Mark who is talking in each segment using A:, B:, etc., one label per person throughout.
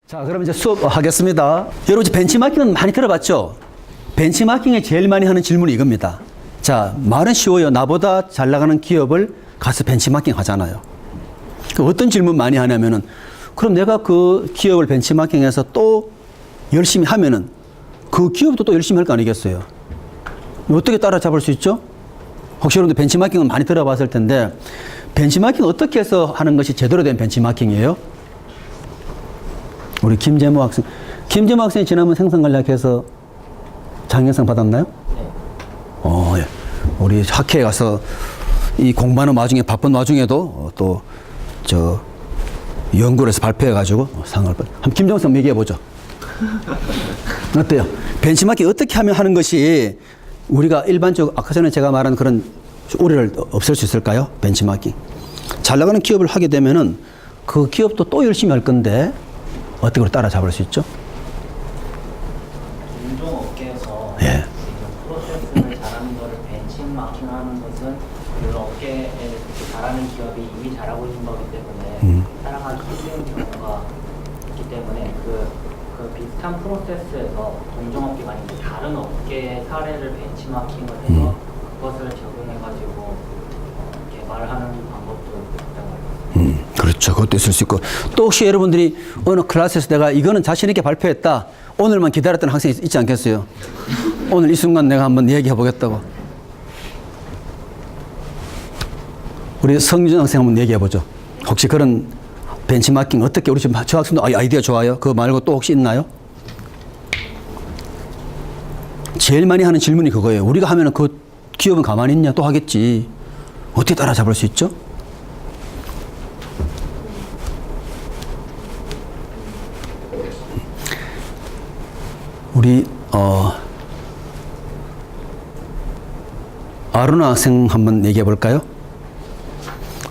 A: 자, 그럼 이제 수업하겠습니다. 여러분, 이제 벤치마킹은 많이 들어봤죠? 벤치마킹에 제일 많이 하는 질문이 이겁니다. 자, 말은 쉬워요. 나보다 잘 나가는 기업을 가서 벤치마킹 하잖아요. 어떤 질문 많이 하냐면은, 그럼 내가 그 기업을 벤치마킹해서 또 열심히 하면은 그 기업도 또 열심히 할 거 아니겠어요? 어떻게 따라잡을 수 있죠? 혹시 여러분들 벤치마킹은 많이 들어봤을 텐데, 벤치마킹 어떻게 해서 하는 것이 제대로 된 벤치마킹이에요? 우리 김재모 학생. 김재모 학생이 지난번 생선관리학회에서 장려상 받았나요? 네. 예. 우리 학회에 가서 이 공부하는 와중에, 바쁜 와중에도 또 연구를 해서 발표해가지고 상을 한번 김정선 얘기해보죠. 어때요? 벤치마킹 어떻게 하면 하는 것이 우리가 일반적으로 아까 전에 제가 말한 그런 오해를 없앨 수 있을까요? 벤치마킹. 잘 나가는 기업을 하게 되면은 그 기업도 또 열심히 할 건데 어떻게 따라잡을 수 있죠?
B: 운동업계에서
A: 예.
B: 프로세스를 잘하는 거를 벤치마킹하는 것은 그 업계에 잘하는 기업이 이미 잘하고 있는 거기 때문에 따라가기 힘든 경우가 있기 때문에 그 비슷한 프로세스에서 동종업계가 아니고 다른 업계의 사례를 벤치마킹을 해서 그것을 적용해가지고 개발하는 방법도 있다고
A: 그렇죠. 그것도 있을 수 있고. 또 혹시 여러분들이 어느 클래스에서 내가 이거는 자신 있게 발표했다. 오늘만 기다렸던 학생이 있지 않겠어요? 오늘 이 순간 내가 한번 얘기해 보겠다고. 우리 성준 학생 한번 얘기해 보죠. 혹시 그런 벤치마킹 어떻게 우리 지금 저 학생도 아이디어 좋아요. 그거 말고 또 혹시 있나요? 제일 많이 하는 질문이 그거예요. 우리가 하면은 그 기업은 가만히 있냐? 또 하겠지. 어떻게 따라잡을 수 있죠? 우리 아로나 학생 한번 얘기해 볼까요?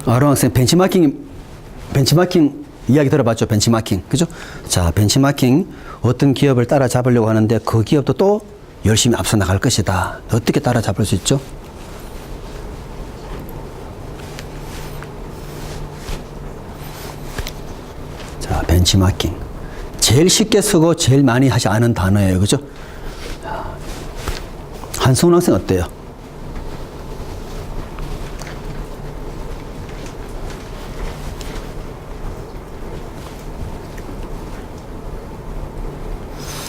A: 아로나 학생 벤치마킹 이야기 들어봤죠? 벤치마킹, 그죠? 자, 벤치마킹 어떤 기업을 따라잡으려고 하는데 그 기업도 또 열심히 앞서 나갈 것이다. 어떻게 따라잡을 수 있죠? 자, 벤치마킹. 제일 쉽게 쓰고 제일 많이 하지 않은 단어예요. 그죠? 한승훈 학생 어때요?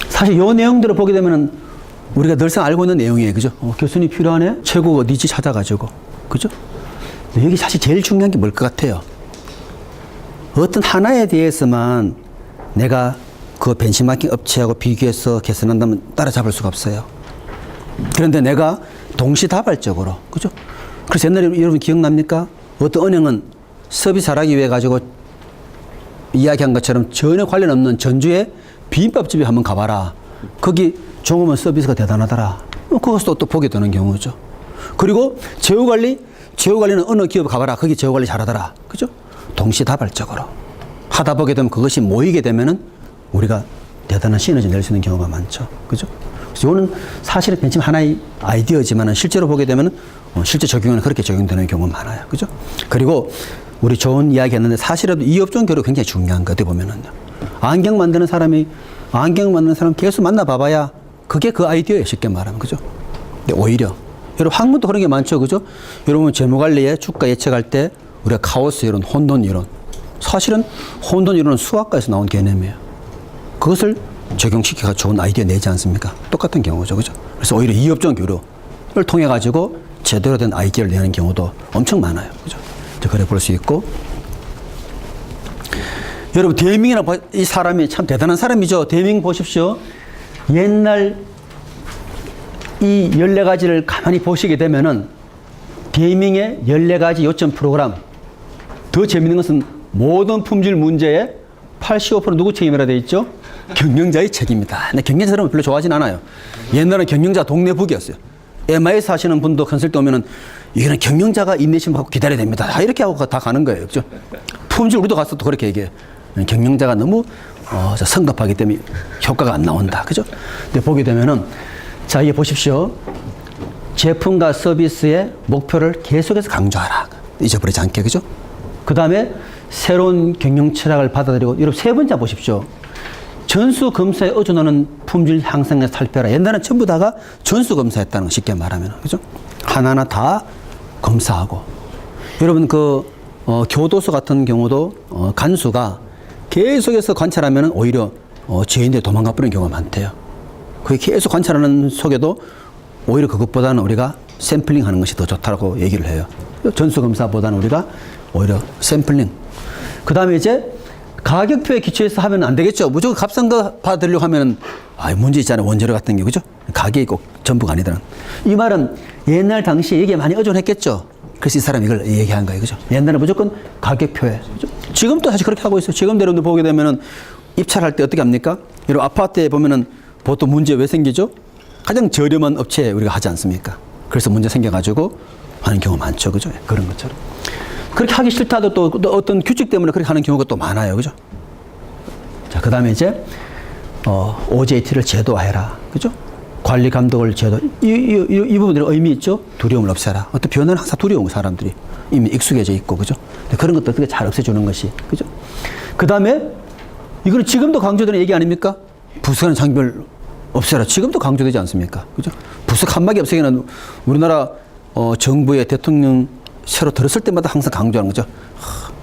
A: 사실 이 내용들을 보게 되면은 우리가 늘상 알고 있는 내용이에요. 그죠? 교수님 필요하네? 최고 어디지 찾아가지고. 그죠? 여기 사실 제일 중요한 게 뭘 것 같아요? 어떤 하나에 대해서만 내가 그 벤치마킹 업체하고 비교해서 개선한다면 따라잡을 수가 없어요. 그런데 내가 동시다발적으로, 그죠? 그래서 옛날에 여러분 기억납니까? 어떤 은행은 서비스 잘하기 위해 가지고 이야기한 것처럼 전혀 관련 없는 전주의 비빔밥집에 한번 가봐라. 거기 종업원 서비스가 대단하더라. 그것도 또 보게 되는 경우죠. 그리고 제휴관리는 어느 기업 가봐라. 거기 제휴관리 잘하더라. 그죠? 동시다발적으로 하다 보게 되면 그것이 모이게 되면은 우리가 대단한 시너지 낼 수 있는 경우가 많죠. 그죠? 그래서 이거는 사실은 벤치 하나의 아이디어지만은 실제로 보게 되면은 실제 적용은 그렇게 적용되는 경우가 많아요. 그죠? 그리고 우리 좋은 이야기 했는데 사실은 이 업종 교류 굉장히 중요한 거 어떻게 보면은요. 안경 만드는 사람 계속 만나봐봐야 그게 그 아이디어예요. 쉽게 말하면. 그죠? 근데 오히려 여러분 학문도 그런 게 많죠. 그죠? 여러분 재무관리에 주가 예측할 때 우리가 카오스 이론, 혼돈 이론. 사실은 혼돈 이론은 수학과에서 나온 개념이에요. 그것을 적용시켜서 좋은 아이디어 내지 않습니까? 똑같은 경우죠. 그죠? 그래서 오히려 이 업종 교류를 통해 가지고 제대로 된 아이디어를 내는 경우도 엄청 많아요. 그죠? 그래 볼 수 있고. 여러분, 데밍이라는 이 사람이 참 대단한 사람이죠. 데밍 보십시오. 옛날 이 14가지를 가만히 보시게 되면은 데밍의 14가지 요점 프로그램. 더 재밌는 것은 모든 품질 문제의 85% 누구 책임이라 되어 있죠? 경영자의 책임이다. 근데 경영자 사람은 별로 좋아하진 않아요. 옛날에 경영자 동네 북이었어요. MIS 하시는 분도 컨설팅 오면은 이거는 경영자가 인내심 갖고 기다려야 됩니다. 다 이렇게 하고 다 가는 거예요. 그죠? 품질 우리도 가서 또 그렇게 얘기해요. 경영자가 너무 성급하기 때문에 효과가 안 나온다. 그죠? 근데 보게 되면은 자, 이게 보십시오. 제품과 서비스의 목표를 계속해서 강조하라. 잊어버리지 않게. 그죠? 그 다음에 새로운 경영 철학을 받아들이고, 여러분 세 번째 보십시오. 전수검사에 의존하는 품질 향상에 살펴라. 옛날에는 전부 다가 전수검사였다는 거, 쉽게 말하면. 그죠? 하나하나 다 검사하고. 여러분, 교도소 같은 경우도, 간수가 계속해서 관찰하면 오히려, 죄인들이 도망가 버리는 경우가 많대요. 그게 계속 관찰하는 속에도 오히려 그것보다는 우리가 샘플링 하는 것이 더 좋다고 얘기를 해요. 전수검사보다는 우리가 오히려 샘플링. 그 다음에 이제 가격표에 기초해서 하면 안 되겠죠. 무조건 값싼 거 받으려고 하면, 문제 있잖아요. 원재료 같은 게, 그죠? 가격이 꼭 전부가 아니더라. 이 말은 옛날 당시에 얘기에 많이 의존했겠죠. 그래서 이 사람이 이걸 얘기한 거예요. 그죠? 옛날에 무조건 가격표에. 그죠? 지금도 사실 그렇게 하고 있어요. 지금 여러분들 보게 되면은 입찰할 때 어떻게 합니까? 여러분 아파트에 보면은 보통 문제 왜 생기죠? 가장 저렴한 업체에 우리가 하지 않습니까? 그래서 문제 생겨가지고 하는 경우가 많죠. 그죠? 그런 것처럼. 그렇게 하기 싫다도 또 어떤 규칙 때문에 그렇게 하는 경우가 또 많아요. 그죠? 자, 그 다음에 이제, OJT를 제도화해라. 그죠? 관리 감독을 이 부분들이 의미 있죠? 두려움을 없애라. 어떤 변화는 항상 두려운 사람들이 이미 익숙해져 있고, 그죠? 그런 것도 어떻게 잘 없애주는 것이, 그죠? 그 다음에, 이거는 지금도 강조되는 얘기 아닙니까? 부수하는 장비를 없애라. 지금도 강조되지 않습니까? 그죠? 부수 칸막이 없애기는 우리나라, 정부의 대통령 새로 들었을 때마다 항상 강조하는 거죠.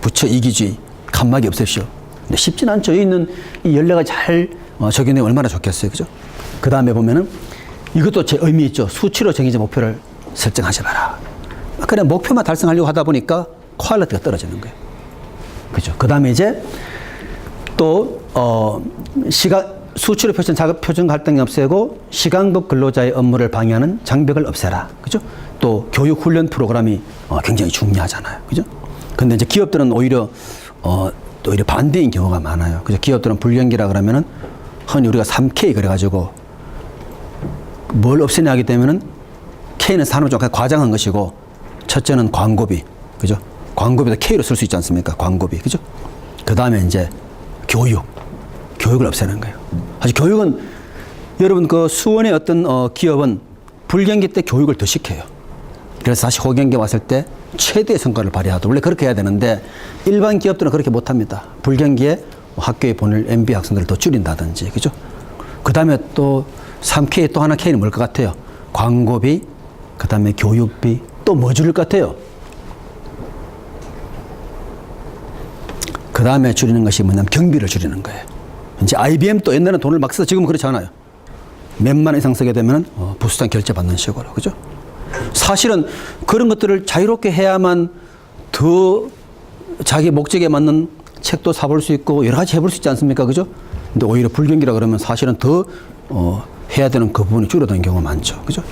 A: 부처 이기주의, 칸막이 없애시오. 근데 쉽진 않죠. 여기 있는 이 연례가 잘 적용되면 얼마나 좋겠어요. 그죠? 그 다음에 보면은 이것도 제 의미 있죠. 수치로 정해진 목표를 설정하셔봐라. 그냥 목표만 달성하려고 하다 보니까 퀄리티가 떨어지는 거예요. 그죠? 그 다음에 이제 또, 수치로 표시한 작업 표준 갈등이 없애고 시간급 근로자의 업무를 방해하는 장벽을 없애라. 그죠? 또 교육 훈련 프로그램이 굉장히 중요하잖아요. 그죠? 근데 이제 기업들은 오히려 또 오히려 반대인 경우가 많아요. 그죠? 기업들은 불경기라 그러면은 흔히 우리가 3K 그래가지고 뭘 없애냐 하기 때문에는 K는 산업적 과장한 것이고 첫째는 광고비. 그죠? 광고비도 K로 쓸 수 있지 않습니까? 광고비. 그죠? 그 다음에 이제 교육을 없애는 거예요. 사실 교육은 여러분 수원의 어떤 기업은 불경기 때 교육을 더 시켜요. 그래서 다시 호경기 왔을 때 최대의 성과를 발휘하도록 원래 그렇게 해야 되는데 일반 기업들은 그렇게 못합니다. 불경기에 학교에 보낼 MB 학생들을 더 줄인다든지, 그죠? 그 다음에 또 3K 또 하나 K는 뭘 것 같아요? 광고비, 그 다음에 교육비, 또 뭐 줄일 것 같아요? 그 다음에 줄이는 것이 뭐냐면 경비를 줄이는 거예요. 이제 IBM 또 옛날에는 돈을 막 써서 지금은 그렇지 않아요. 몇만 원 이상 쓰게 되면 부수장 결제 받는 식으로. 그죠? 사실은 그런 것들을 자유롭게 해야만 더 자기 목적에 맞는 책도 사볼 수 있고 여러 가지 해볼 수 있지 않습니까? 그죠? 근데 오히려 불경기라 그러면 사실은 더 해야 되는 그 부분이 줄어드는 경우가 많죠. 그죠?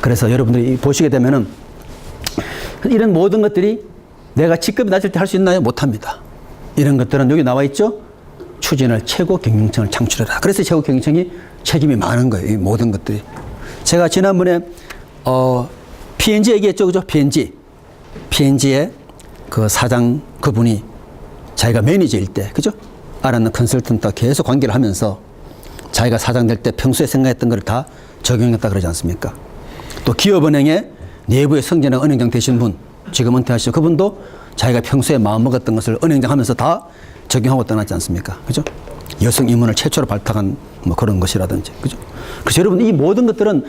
A: 그래서 여러분들이 보시게 되면은 이런 모든 것들이 내가 직급이 낮을 때 할 수 있나요? 못합니다. 이런 것들은 여기 나와 있죠? 추진을 최고 경영청을 창출해라. 그래서 최고 경영청이 책임이 많은 거예요. 이 모든 것들이. 제가 지난번에 P&G 얘기했죠. 그죠? P&G의 그 사장 그분이 자기가 매니저일 때, 그죠? 알았는 컨설턴트와 계속 관계를 하면서 자기가 사장 될 때 평소에 생각했던 걸 다 적용했다 그러지 않습니까? 또 기업은행의 내부의 성전의 은행장 되신 분, 지금 은퇴하시죠. 그분도 자기가 평소에 마음먹었던 것을 은행장 하면서 다 적용하고 떠났지 않습니까? 그죠? 여성 임원을 최초로 발탁한 뭐 그런 것이라든지. 그죠? 그래서 여러분, 이 모든 것들은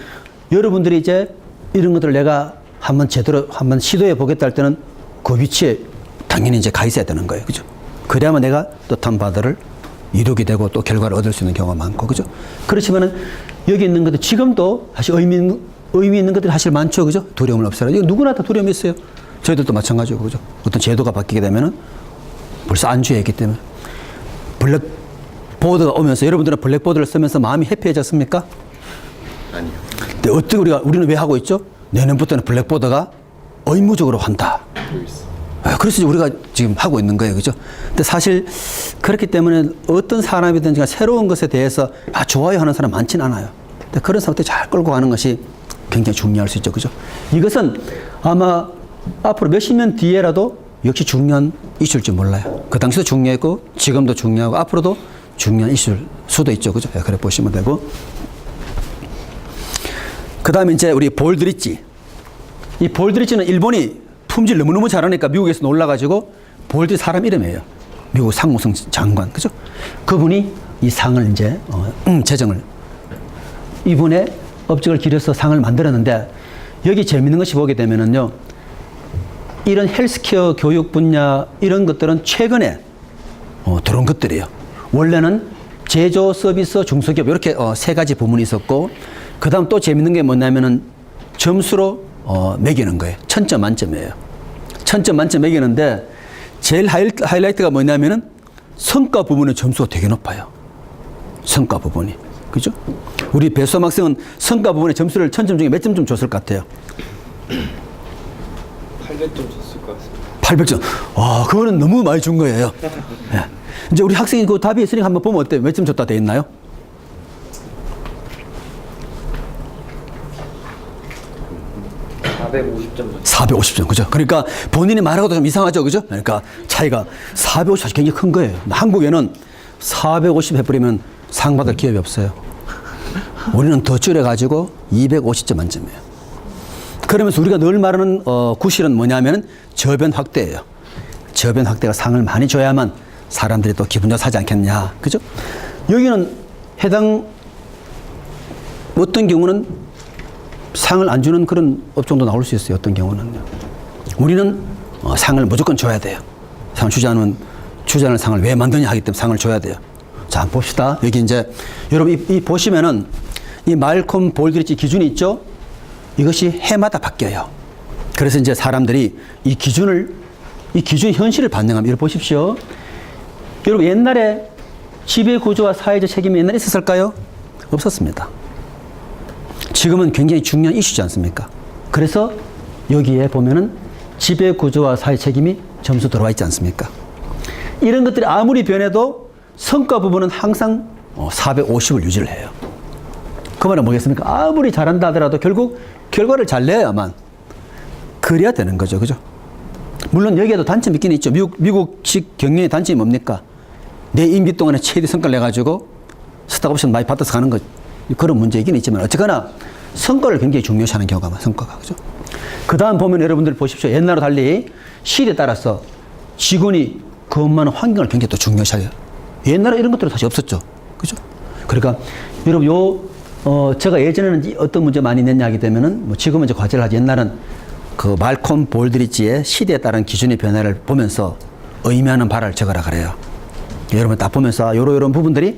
A: 여러분들이 이제 이런 것들을 내가 한번 제대로 한번 시도해 보겠다 할 때는 그 위치에 당연히 이제 가 있어야 되는 거예요. 그죠? 그래야만 내가 뜻한 바들을 이루게 되고 또 결과를 얻을 수 있는 경우가 많고. 그죠? 그렇지만은 여기 있는 것들 지금도 사실 의미 있는 것들이 사실 많죠. 그죠? 두려움을 없애라. 이거 누구나 다 두려움이 있어요. 저희들도 마찬가지고. 그죠? 어떤 제도가 바뀌게 되면은 벌써 안주했기 때문에. 블랙보드가 오면서 여러분들은 블랙보드를 쓰면서 마음이 해피해졌습니까?
C: 아니요.
A: 근데 어떻게 우리는 왜 하고 있죠? 내년부터는 블랙보드가 의무적으로 한다. 그래서 우리가 지금 하고 있는 거예요. 그죠? 근데 사실 그렇기 때문에 어떤 사람이든지 새로운 것에 대해서 좋아요 하는 사람 많진 않아요. 근데 그런 상태 잘 끌고 가는 것이 굉장히 중요할 수 있죠. 그죠? 이것은 아마 앞으로 몇십 년 뒤에라도 역시 중요한 이슈일지 몰라요. 그 당시도 중요했고 지금도 중요하고 앞으로도 중요한 이슈일 수도 있죠. 그죠? 그래 보시면 되고. 그 다음에 이제 우리 볼드리지. 이 볼드리지는 일본이 품질 너무너무 잘하니까 미국에서 놀라가지고 볼드 사람 이름이에요. 미국 상무성 장관, 그죠? 그분이 이 상을 이제 제정을 이분의 업적을 기려서 상을 만들었는데 여기 재밌는 것이 보게 되면은요, 이런 헬스케어 교육 분야 이런 것들은 최근에 들어온 것들이에요. 원래는 제조, 서비스, 중소기업 이렇게 세 가지 부문이 있었고, 그 다음 또 재밌는 게 뭐냐면은 점수로 매기는 거예요. 1000점 만점이에요. 1000점 만점 매기는데 제일 하이라이트가 뭐냐면은 성과 부분의 점수가 되게 높아요. 성과 부분이. 그죠? 우리 배수험 학생은 성과 부분의 점수를 1000점 중에 몇 점 좀 줬을 것 같아요?
C: 800점 줬을 것 같습니다.
A: 800점. 와, 그거는 너무 많이 준 거예요. 예. 이제 우리 학생이 그 답이 있으니까 한번 보면 어때요? 몇 점 줬다 돼 있나요?
C: 450점.
A: 450점, 그죠? 그러니까 본인이 말하고도 좀 이상하죠, 그죠? 그러니까 차이가 450 굉장히 큰 거예요. 한국에는 450 해버리면 상 받을 기업이 없어요. 우리는 더 줄여가지고 250점 만점이에요. 그러면서 우리가 늘 말하는 구실은 뭐냐면 저변 확대예요. 저변 확대가 상을 많이 줘야만 사람들이 또 기분 좋아 사지 않겠냐, 그죠? 여기는 해당 어떤 경우는 상을 안 주는 그런 업종도 나올 수 있어요. 어떤 경우는요. 우리는 상을 무조건 줘야 돼요. 상 주지 않으면 주지 않을 상을 왜 만드냐 하기 때문에 상을 줘야 돼요. 자, 한번 봅시다. 여기 이제 여러분 이 보시면은 이 말콤 볼드리지 기준이 있죠. 이것이 해마다 바뀌어요. 그래서 이제 사람들이 이 기준 현실을 반영하면 이걸 보십시오. 여러분 옛날에 지배 구조와 사회적 책임이 옛날에 있었을까요? 없었습니다. 지금은 굉장히 중요한 이슈지 않습니까? 그래서 여기에 보면은 지배 구조와 사회 책임이 점수 들어와 있지 않습니까? 이런 것들이 아무리 변해도 성과 부분은 항상 450을 유지를 해요. 그 말은 뭐겠습니까? 아무리 잘한다 하더라도 결국 결과를 잘 내야만 그래야 되는 거죠. 그죠? 물론 여기에도 단점이 있긴 있죠. 미국식 경영의 단점이 뭡니까? 내 임기 동안에 최대 성과를 내가지고 스탁옵션 많이 받아서 가는 것, 그런 문제이긴 있지만 어쨌거나 성과를 굉장히 중요시하는 경우가 많아요. 성과가. 그죠? 그 다음 보면 여러분들 보십시오. 옛날과 달리 시대에 따라서 직원이 근무하는 환경을 굉장히 또 중요시해요. 옛날에 이런 것들은 사실 없었죠. 그죠? 그러니까 여러분 제가 예전에는 어떤 문제 많이 냈냐 하게 되면은 뭐 지금은 이제 과제를 하지, 옛날은 그 말콤 볼드리지의 시대에 따른 기준의 변화를 보면서 의미하는 바를 적어라 그래요. 여러분 딱 보면서 요런 부분들이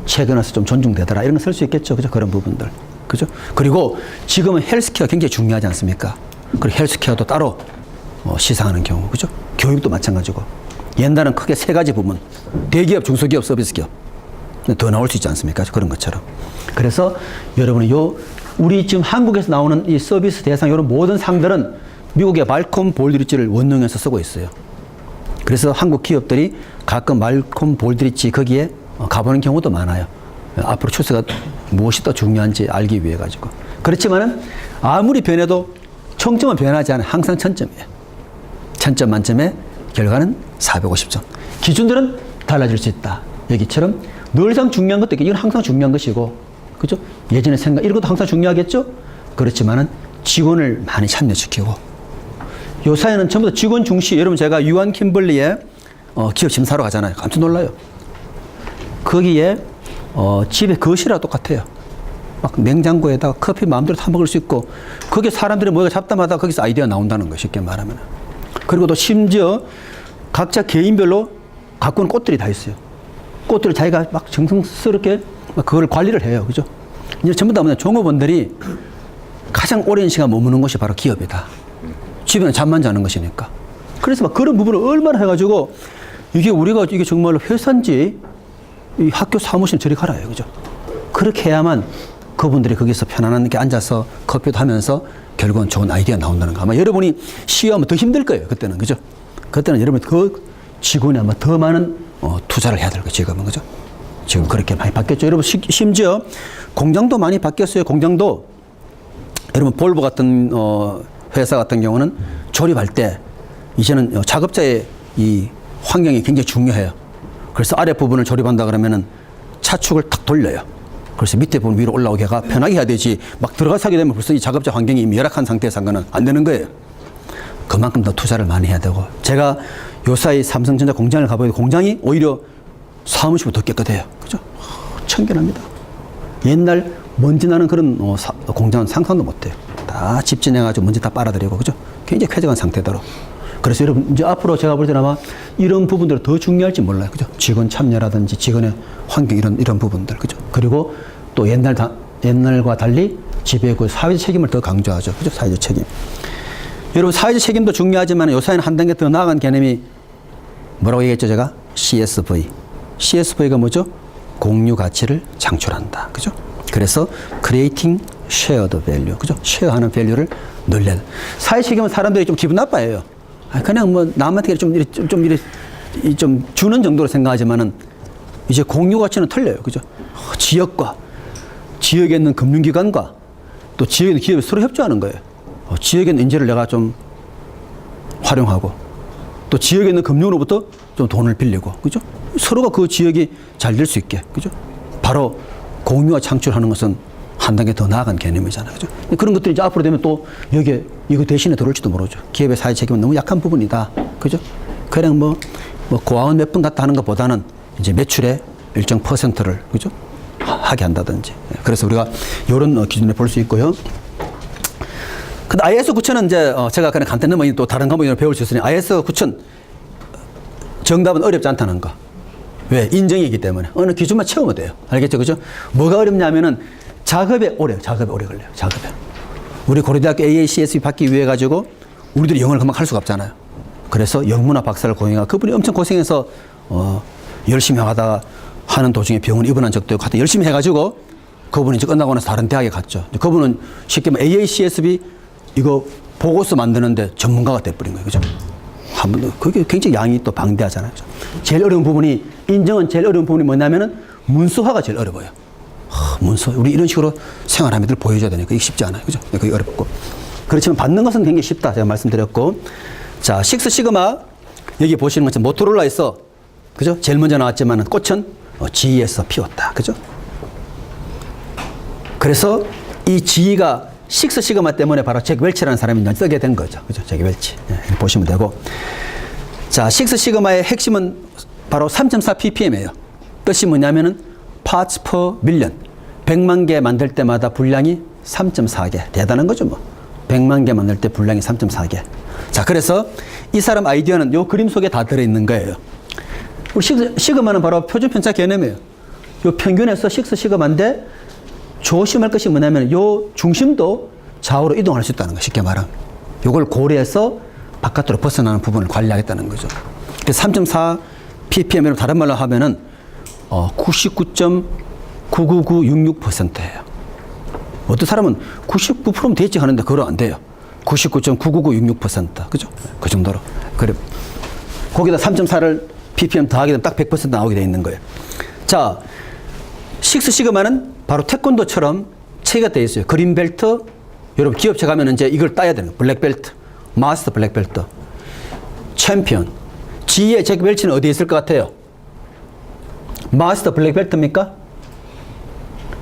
A: 최근에 와서 좀 존중되더라 이런 거 쓸 수 있겠죠. 그죠? 그런 부분들. 그죠? 그리고 지금은 헬스케어 굉장히 중요하지 않습니까? 그리고 헬스케어도 따로 시사하는 경우. 그죠? 교육도 마찬가지고. 옛날은 크게 세 가지 부문. 대기업, 중소기업, 서비스기업. 더 나올 수 있지 않습니까? 그런 것처럼. 그래서 여러분이 우리 지금 한국에서 나오는 이 서비스 대상 이런 모든 상들은 미국의 말콤 볼드리지를 원용해서 쓰고 있어요. 그래서 한국 기업들이 가끔 말콤 볼드리지 거기에 가보는 경우도 많아요. 앞으로 추세가 무엇이 더 중요한지 알기 위해 가지고. 그렇지만은 아무리 변해도 총점은 변하지 않아요. 항상 1000점이에요. 1000점 만점에 결과는 450점. 기준들은 달라질 수 있다. 여기처럼 늘상 중요한 것도 있고, 이건 항상 중요한 것이고, 그죠? 예전의 생각, 이런 것도 항상 중요하겠죠? 그렇지만은 직원을 많이 참여시키고, 요 사회는 전부 다 직원 중시. 여러분 제가 유한 킴블리의 기업 심사로 가잖아요. 깜짝 놀라요. 거기에 집에 거실하고 똑같아요. 막 냉장고에다가 커피 마음대로 타 먹을 수 있고, 거기에 사람들이 모여서 잡담하다 거기서 아이디어가 나온다는 거예요. 쉽게 말하면. 그리고 또 심지어 각자 개인별로 갖고 있는 꽃들이 다 있어요. 꽃들을 자기가 막 정성스럽게 막 그걸 관리를 해요. 그죠? 이제 전부 다 종업원들이 가장 오랜 시간 머무는 곳이 바로 기업이다. 집에는 잠만 자는 것이니까. 그래서 막 그런 부분을 얼마나 해가지고 이게 우리가 이게 정말로 회사인지 이 학교 사무실 저리 가라요. 그죠? 그렇게 해야만 그분들이 거기서 편안하게 앉아서 커피도 하면서 결국은 좋은 아이디어가 나온다는 거. 아마 여러분이 시험하면 더 힘들 거예요. 그때는. 그죠? 그때는 여러분이 그 직원이 아마 더 많은 투자를 해야 될 거예요. 지금은. 그죠? 지금 그렇게 많이 바뀌었죠. 여러분 심지어 공장도 많이 바뀌었어요. 공장도 여러분 볼보 같은 회사 같은 경우는 조립할 때 이제는 작업자의 이 환경이 굉장히 중요해요. 그래서 아랫부분을 조립한다 그러면은 차축을 탁 돌려요. 그래서 밑에 부분 위로 올라오게가 편하게 해야 되지, 막 들어가서 하게 되면 벌써 이 작업자 환경이 이미 열악한 상태에서 한 거는 안 되는 거예요. 그만큼 더 투자를 많이 해야 되고 제가 요사이 삼성전자 공장을 가보니 공장이 오히려 사무실보다 더 깨끗해요. 그죠? 청결합니다. 옛날 먼지 나는 그런 공장은 상상도 못해요. 다 집진해가지고 먼지 다 빨아들이고 그죠? 굉장히 쾌적한 상태대로. 그래서 여러분 이제 앞으로 제가 볼 때는 아마 이런 부분들이 더 중요할지 몰라요. 그죠? 직원 참여라든지 직원의 환경 이런 부분들. 그죠? 그리고 또 옛날과 달리 집의 그 사회적 책임을 더 강조하죠. 그죠? 사회적 책임. 여러분 사회적 책임도 중요하지만 요사이는 한 단계 더 나아간 개념이 뭐라고 얘기했죠 제가? CSV. CSV가 뭐죠? 공유 가치를 창출한다. 그죠? 그래서 creating shared value. 그죠? 쉐어하는 밸류를 늘려야 돼. 사회 책임은 사람들이 좀 기분 나빠해요. 그냥 뭐 남한테 좀 주는 정도로 생각하지만은 이제 공유 가치는 틀려요. 그죠? 지역과 지역에 있는 금융기관과 또 지역에 있는 기업이 서로 협조하는 거예요. 지역에 있는 인재를 내가 좀 활용하고 또 지역에 있는 금융으로부터 좀 돈을 빌리고 그죠? 서로가 그 지역이 잘 될 수 있게 그죠? 바로 공유와 창출하는 것은 한 단계 더 나아간 개념이잖아요. 그죠? 그런 것들이 이제 앞으로 되면 또 여기에 이거 대신에 들어올지도 모르죠. 기업의 사회 책임은 너무 약한 부분이다. 그죠? 그냥 뭐 고아원 몇 분 갔다 하는 것보다는 이제 매출의 일정 퍼센트를 그죠? 하게 한다든지. 그래서 우리가 이런 기준에 볼 수 있고요. 근데 IS 9000은 이제 제가 그냥 간단히 넘어 또 다른 과목을 배울 수 있으니 IS 9000 정답은 어렵지 않다는 거. 왜? 인정이기 때문에. 어느 기준만 채우면 돼요. 알겠죠? 그죠? 뭐가 어렵냐면은 작업에 오래 걸려요. 작업에. 우리 고려대학교 AACSB 받기 위해 가지고 우리들이 영어를 금방 할 수가 없잖아요. 그래서 영문학 박사를 고용해가 그분이 엄청 고생해서 열심히 하다가 하는 도중에 병원 입원한 적도 있고 하여튼 열심히 해가지고 그분이 이제 끝나고 나서 다른 대학에 갔죠. 그분은 쉽게 말하면 AACSB 이거 보고서 만드는데 전문가가 돼버린 거예요. 그죠? 그게 굉장히 양이 또 방대하잖아요. 그죠? 제일 어려운 부분이, 인정은 제일 어려운 부분이 뭐냐면은 문서화가 제일 어려워요. 문서. 우리 이런 식으로 생활하면 보여줘야 되니까 이게 쉽지 않아요. 그죠? 그게 어렵고. 그렇지만 받는 것은 굉장히 쉽다. 제가 말씀드렸고. 자, 식스 시그마. 여기 보시는 것처럼 모토로라에서, 그죠? 제일 먼저 나왔지만은 꽃은 GE에서 피웠다. 그죠? 그래서 이 GE가 식스 시그마 때문에 바로 잭 웰치라는 사람이 쓰게 된 거죠. 그죠? 잭 웰치. 네, 보시면 되고. 자, 식스 시그마의 핵심은 바로 3.4 ppm이에요. 뜻이 뭐냐면은 parts per million. 100만 개 만들 때마다 분량이 3.4개. 대단한 거죠, 뭐. 100만 개 만들 때 분량이 3.4개. 자, 그래서 이 사람 아이디어는 요 그림 속에 다 들어있는 거예요. 우리 시그마는 바로 표준 편차 개념이에요. 요 평균에서 식스 시그마인데 조심할 것이 뭐냐면 요 중심도 좌우로 이동할 수 있다는 거, 쉽게 말하면. 요걸 고려해서 바깥으로 벗어나는 부분을 관리하겠다는 거죠. 그래서 3.4 ppm으로 다른 말로 하면은 99.99966%예요. 어떤 사람은 99%면 되지 하는데 그거 안 돼요. 99.99966%. 그죠? 그 정도로. 그래. 거기다 3.4를 ppm 더하게 되면 딱 100% 나오게 돼 있는 거예요. 자, 식스 시그마는 바로 태권도처럼 체계가 되어 있어요. 그린벨트, 여러분 기업체 가면 이제 이걸 따야 되는 거예요. 블랙벨트, 마스터 블랙벨트, 챔피언. G의 잭 웰치는 어디에 있을 것 같아요? 마스터 블랙벨트입니까?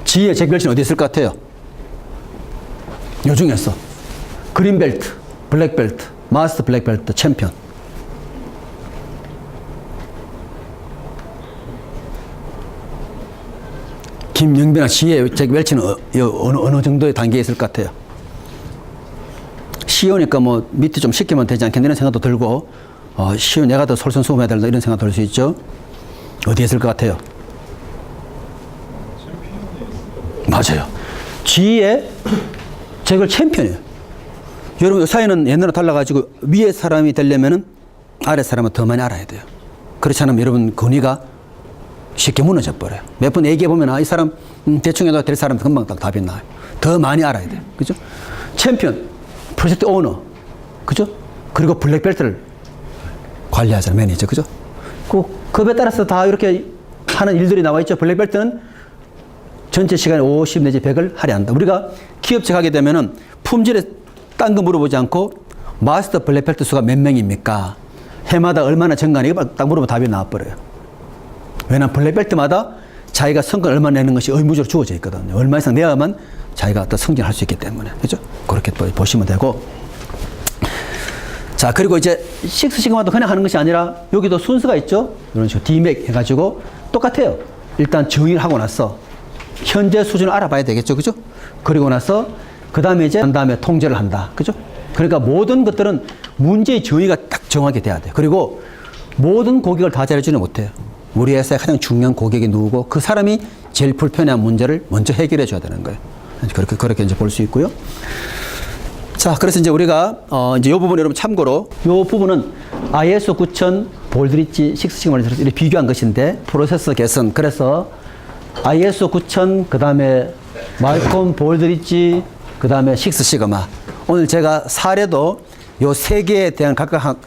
A: G의 잭 웰치는 어디에 있을 것 같아요? 요 중에서 그린벨트, 블랙벨트, 마스터 블랙벨트, 챔피언. 김영빈아, G의 잭 웰치는 어느 정도의 단계에 있을 것 같아요? 쉬우니까 뭐 밑에 좀 시키면 되지 않겠나 이런 생각도 들고, 쉬운 내가 더 솔선수범해야 된다 이런 생각도 들 수 있죠. 어디에 있을 것 같아요? 맞아요. G의 잭을 챔피언이에요. 여러분, 이 사회는 옛날에 달라가지고 위에 사람이 되려면은 아래 사람은 더 많이 알아야 돼요. 그렇지 않으면 여러분 권위가 쉽게 무너져 버려요. 몇 번 얘기해보면, 이 사람, 대충 해도 될 사람 금방 딱 답이 나와요. 더 많이 알아야 돼요. 그죠? 챔피언, 프로젝트 오너, 그죠? 그리고 블랙벨트를 관리하잖아요. 매니저, 그죠? 그 급에 따라서 다 이렇게 하는 일들이 나와 있죠. 블랙벨트는 전체 시간에 50 내지 100을 할애한다. 우리가 기업체 가게 되면은 품질에 딴 거 물어보지 않고 마스터 블랙벨트 수가 몇 명입니까? 해마다 얼마나 증가하니? 이거 딱 물어보면 답이 나와버려요. 왜냐하면 블랙벨트마다 자기가 성과를 얼마나 내는 것이 의무적으로 주어져 있거든요. 얼마 이상 내야만 자기가 또 승진할 수 있기 때문에. 그죠? 그렇게 보시면 되고. 자, 자, 그리고 이제 식스 시그마도 그냥 하는 것이 아니라 여기도 순서가 있죠. 이런 식으로 디맥 해가지고 똑같아요. 일단 정의를 하고 나서 현재 수준을 알아봐야 되겠죠. 그죠? 그리고 나서 그 다음에 이제 한 다음에 통제를 한다. 그죠? 그러니까 모든 것들은 문제의 정의가 딱 정확하게 돼야 돼요. 그리고 모든 고객을 다 잘해주는 못해요. 우리 회사의 가장 중요한 고객이 누구고 그 사람이 제일 불편한 문제를 먼저 해결해 줘야 되는 거예요. 그렇게 이제 볼 수 있고요. 자, 그래서 이제 우리가 이제 이 부분 여러분 참고로 이 부분은 ISO 9000 볼드리지 식스 시그마를 이렇게 비교한 것인데 프로세서 개선. 그래서 ISO 9000 그다음에 말콤 볼드리지 그다음에 식스 시그마. 오늘 제가 사례도 요 세 개에 대한 각각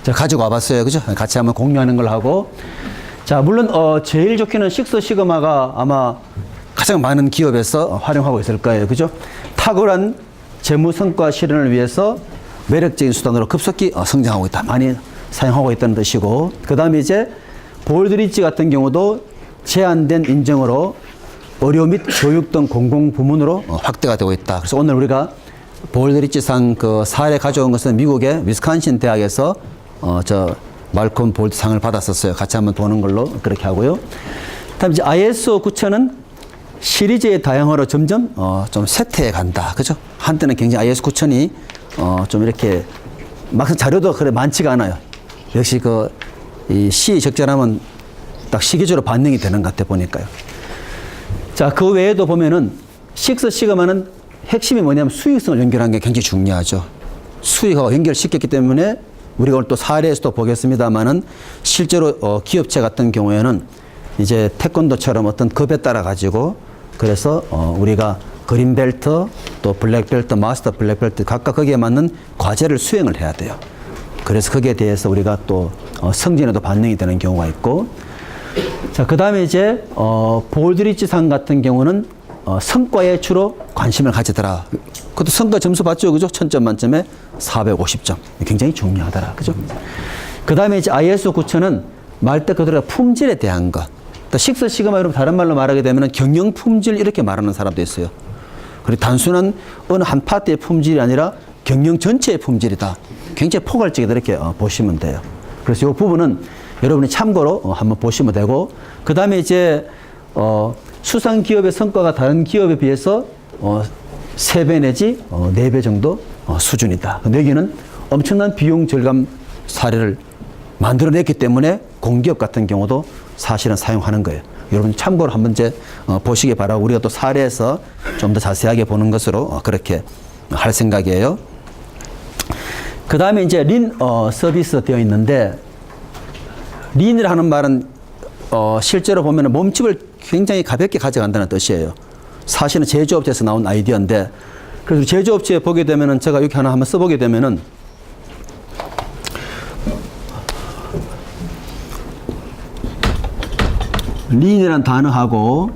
A: 제가 가지고 와봤어요. 그죠? 같이 한번 공유하는 걸 하고. 자, 물론 제일 좋게는 식스 시그마가 아마 가장 많은 기업에서 활용하고 있을 거예요. 그죠? 탁월한 재무 성과 실현을 위해서 매력적인 수단으로 급속히 성장하고 있다. 많이 사용하고 있다는 뜻이고. 그다음에 이제 볼드리지 같은 경우도 제한된 인정으로 의료 및 교육 등 공공부문으로 확대가 되고 있다. 그래서 오늘 우리가 볼드리지상 그 사례 가져온 것은 미국의 위스콘신 대학에서 저 말콤 볼드 상을 받았었어요. 같이 한번 보는 걸로 그렇게 하고요. 다음 이제 ISO 9000은 시리즈의 다양화로 점점 좀 쇠퇴해 간다. 그죠? 한때는 굉장히 ISO 9000이 좀 이렇게 막상 자료도 그래 많지가 않아요. 역시 이 시의 적절하면 딱 시기적으로 반영이 되는 것 같아 보니까요. 자, 그 외에도 보면은 식스 시그마는 핵심이 뭐냐면 수익성을 연결하는 게 굉장히 중요하죠. 수익하고 연결시켰기 때문에 우리가 오늘 또 사례에서도 보겠습니다만은 실제로 기업체 같은 경우에는 이제 태권도처럼 어떤 급에 따라 가지고 그래서 우리가 그린벨트 또 블랙벨트, 마스터 블랙벨트 각각 거기에 맞는 과제를 수행을 해야 돼요. 그래서 거기에 대해서 우리가 또 승진에도 반영이 되는 경우가 있고. 자, 그 다음에 이제 볼드리지상 같은 경우는 성과에 주로 관심을 가지더라. 그것도 성과 점수 봤죠, 그죠? 1000점 만점에 450점. 굉장히 중요하더라, 그죠? 그 다음에 이제 ISO 9000은 말 때 그대로 품질에 대한 것. 또 식스 시그마 여러분 다른 말로 말하게 되면 경영 품질 이렇게 말하는 사람도 있어요. 그리고 단순한 어느 한 파트의 품질이 아니라 경영 전체의 품질이다. 굉장히 포괄적이다 이렇게 보시면 돼요. 그래서 이 부분은 여러분이 참고로 한번 보시면 되고, 그 다음에 이제 수상 기업의 성과가 다른 기업에 비해서 3배 내지 4배 정도 수준이다. 여기는 엄청난 비용 절감 사례를 만들어냈기 때문에 공기업 같은 경우도 사실은 사용하는 거예요. 여러분 참고로 한번 이제 보시기 바라고 우리가 또 사례에서 좀 더 자세하게 보는 것으로 그렇게 할 생각이에요. 그 다음에 이제 린 서비스 되어 있는데, 린이라 하는 말은 실제로 보면 몸집을 굉장히 가볍게 가져간다는 뜻이에요. 사실은 제조업체에서 나온 아이디어인데, 그래서 제조업체에 보게 되면은 제가 여기 하나 한번 써보게 되면은 린이라는 단어하고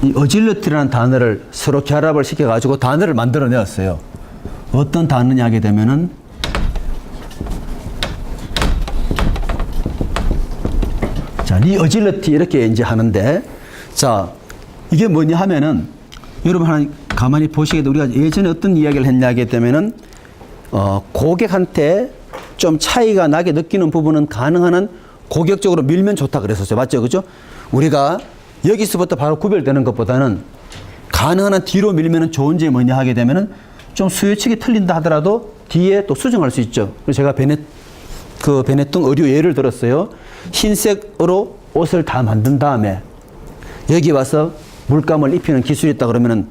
A: 이 어질러티라는 단어를 서로 결합을 시켜가지고 단어를 만들어내었어요. 어떤 단어냐 하게 되면은 자, 리어질러티 이렇게 이제 하는데, 자, 이게 뭐냐 하면은 여러분 하나 가만히 보시게 되면 우리가 예전에 어떤 이야기를 했냐 하게 되면은 고객한테 좀 차이가 나게 느끼는 부분은 가능한 한 고객적으로 밀면 좋다 그랬었죠. 맞죠? 그죠? 우리가 여기서부터 바로 구별되는 것보다는 가능한 한 뒤로 밀면 좋은 점이 뭐냐 하게 되면은 좀 수요측이 틀린다 하더라도 뒤에 또 수정할 수 있죠. 그래서 제가 베네통 의류 예를 들었어요. 흰색으로 옷을 다 만든 다음에 여기 와서 물감을 입히는 기술이 있다 그러면은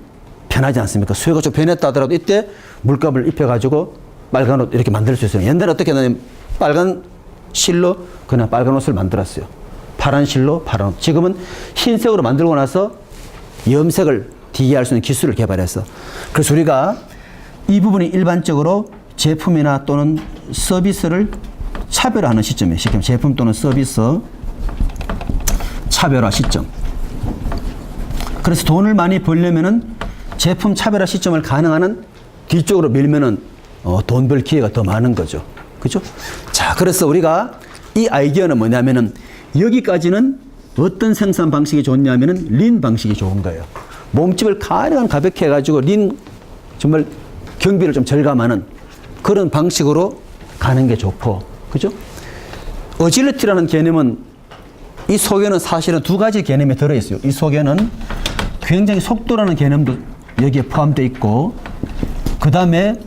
A: 편하지 않습니까? 수요가 좀 변했다 하더라도 이때 물감을 입혀가지고 빨간 옷 이렇게 만들 수 있어요. 옛날에 어떻게 했냐면 빨간 실로 그냥 빨간 옷을 만들었어요. 파란 실로 파란 옷. 지금은 흰색으로 만들고 나서 염색을 뒤에 할 수 있는 기술을 개발했어. 그래서 우리가 이 부분이 일반적으로 제품이나 또는 서비스를 차별화하는 시점이에요. 시점 제품 또는 서비스 차별화 시점. 그래서 돈을 많이 벌려면은 제품 차별화 시점을 가능한 한 뒤쪽으로 밀면은 돈 벌 기회가 더 많은 거죠. 그죠? 자, 그래서 우리가 이 아이디어는 뭐냐면은 여기까지는 어떤 생산 방식이 좋냐면은 린 방식이 좋은 거예요. 몸집을 가능한 가볍게 해가지고 린 정말 경비를 좀 절감하는 그런 방식으로 가는 게 좋고, 그죠? 어질리티라는 개념은 이 속에는 사실은 두 가지 개념이 들어있어요. 이 속에는 굉장히 속도라는 개념도 여기에 포함되어 있고, 그 다음에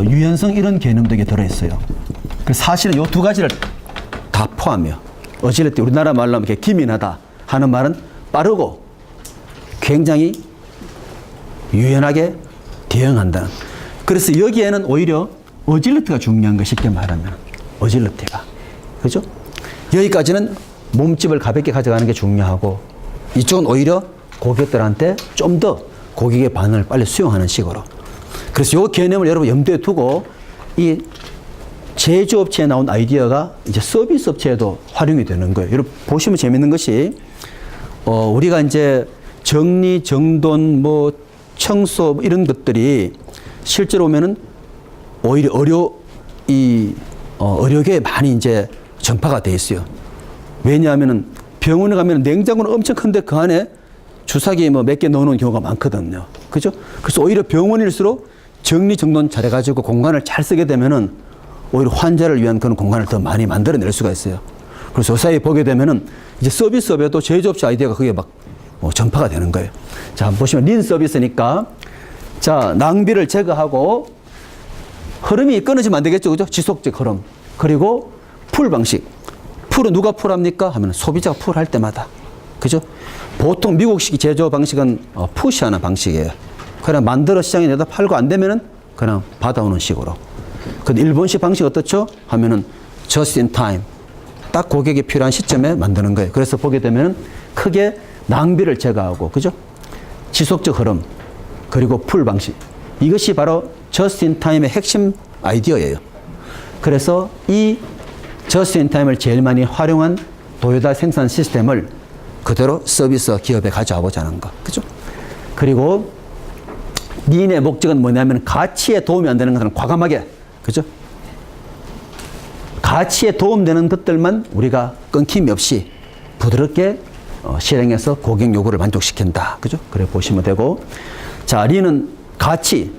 A: 유연성 이런 개념도 여기에 들어있어요. 그래서 사실은 이 두 가지를 다 포함해요. 어질리티, 우리나라 말로 하면 이렇게 기민하다 하는 말은 빠르고 굉장히 유연하게 대응한다는. 그래서 여기에는 오히려 어질리티가 중요한 거, 쉽게 말하면. 어질리티가. 그죠? 여기까지는 몸집을 가볍게 가져가는 게 중요하고, 이쪽은 오히려 고객들한테 좀 더 고객의 반응을 빨리 수용하는 식으로. 그래서 이 개념을 여러분 염두에 두고 이 제조업체에 나온 아이디어가 이제 서비스 업체에도 활용이 되는 거예요. 여러분 보시면 재밌는 것이, 우리가 이제 정리, 정돈, 뭐 청소 이런 것들이 실제로 보면은 오히려 의료계에 많이 이제 전파가 돼 있어요. 왜냐하면은 병원에 가면 냉장고는 엄청 큰데 그 안에 주사기 뭐 몇 개 넣어놓은 경우가 많거든요. 그죠? 그래서 오히려 병원일수록 정리정돈 잘해가지고 공간을 잘 쓰게 되면은 오히려 환자를 위한 그런 공간을 더 많이 만들어낼 수가 있어요. 그래서 요사이에 보게 되면은 이제 서비스업에도 제조업체 아이디어가 그게 막 전파가 되는 거예요. 자, 한번 보시면 린 서비스니까, 자, 낭비를 제거하고 흐름이 끊어지면 안 되겠죠. 그죠? 지속적 흐름. 그리고 풀 방식. 풀은 누가 풀합니까? 하면 소비자가 풀할 때마다. 그죠? 보통 미국식 제조 방식은 푸시하는 방식이에요. 그냥 만들어 시장에 내다 팔고 안 되면은 그냥 받아오는 식으로. 근데 일본식 방식 어떻죠? 하면은 just in time. 딱 고객이 필요한 시점에 만드는 거예요. 그래서 보게 되면은 크게 낭비를 제거하고, 그죠? 지속적 흐름, 그리고 풀 방식. 이것이 바로 just in time의 핵심 아이디어예요. 그래서 이 just in time을 제일 많이 활용한 도요타 생산 시스템을 그대로 서비스 기업에 가져와 보자는 거. 그죠? 그리고 린의 목적은 뭐냐면 가치에 도움이 안 되는 것은 과감하게, 그죠? 가치에 도움되는 것들만 우리가 끊김이 없이 부드럽게 실행해서 고객 요구를 만족시킨다. 그죠? 그래 보시면 되고. 자, 린은 가치,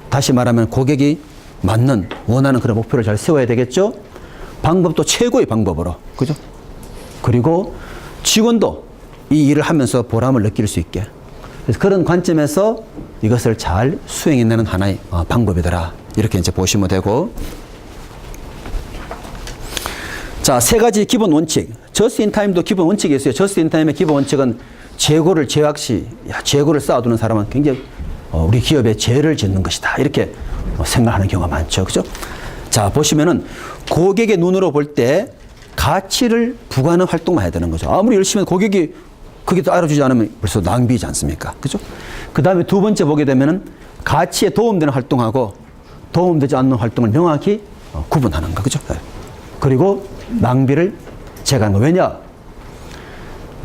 A: 다시 말하면 고객이 맞는, 원하는 그런 목표를 잘 세워야 되겠죠? 방법도 최고의 방법으로. 그죠? 그리고 직원도 이 일을 하면서 보람을 느낄 수 있게. 그래서 그런 관점에서 이것을 잘 수행해내는 하나의 방법이더라. 이렇게 이제 보시면 되고. 자, 세 가지 기본 원칙. 저스트 인 타임도 기본 원칙이 있어요. 저스트 인 타임의 기본 원칙은 재고를 제약 시, 재고를 쌓아두는 사람은 굉장히 우리 기업에 죄를 짓는 것이다. 이렇게 생각하는 경우가 많죠. 그죠? 자, 보시면은 고객의 눈으로 볼 때 가치를 부과하는 활동만 해야 되는 거죠. 아무리 열심히 해도 고객이 그게 또 알아주지 않으면 벌써 낭비지 않습니까? 그죠? 그 다음에 두 번째 보게 되면은 가치에 도움되는 활동하고 도움되지 않는 활동을 명확히 구분하는 거. 그죠? 그리고 낭비를 제거하는 거. 왜냐?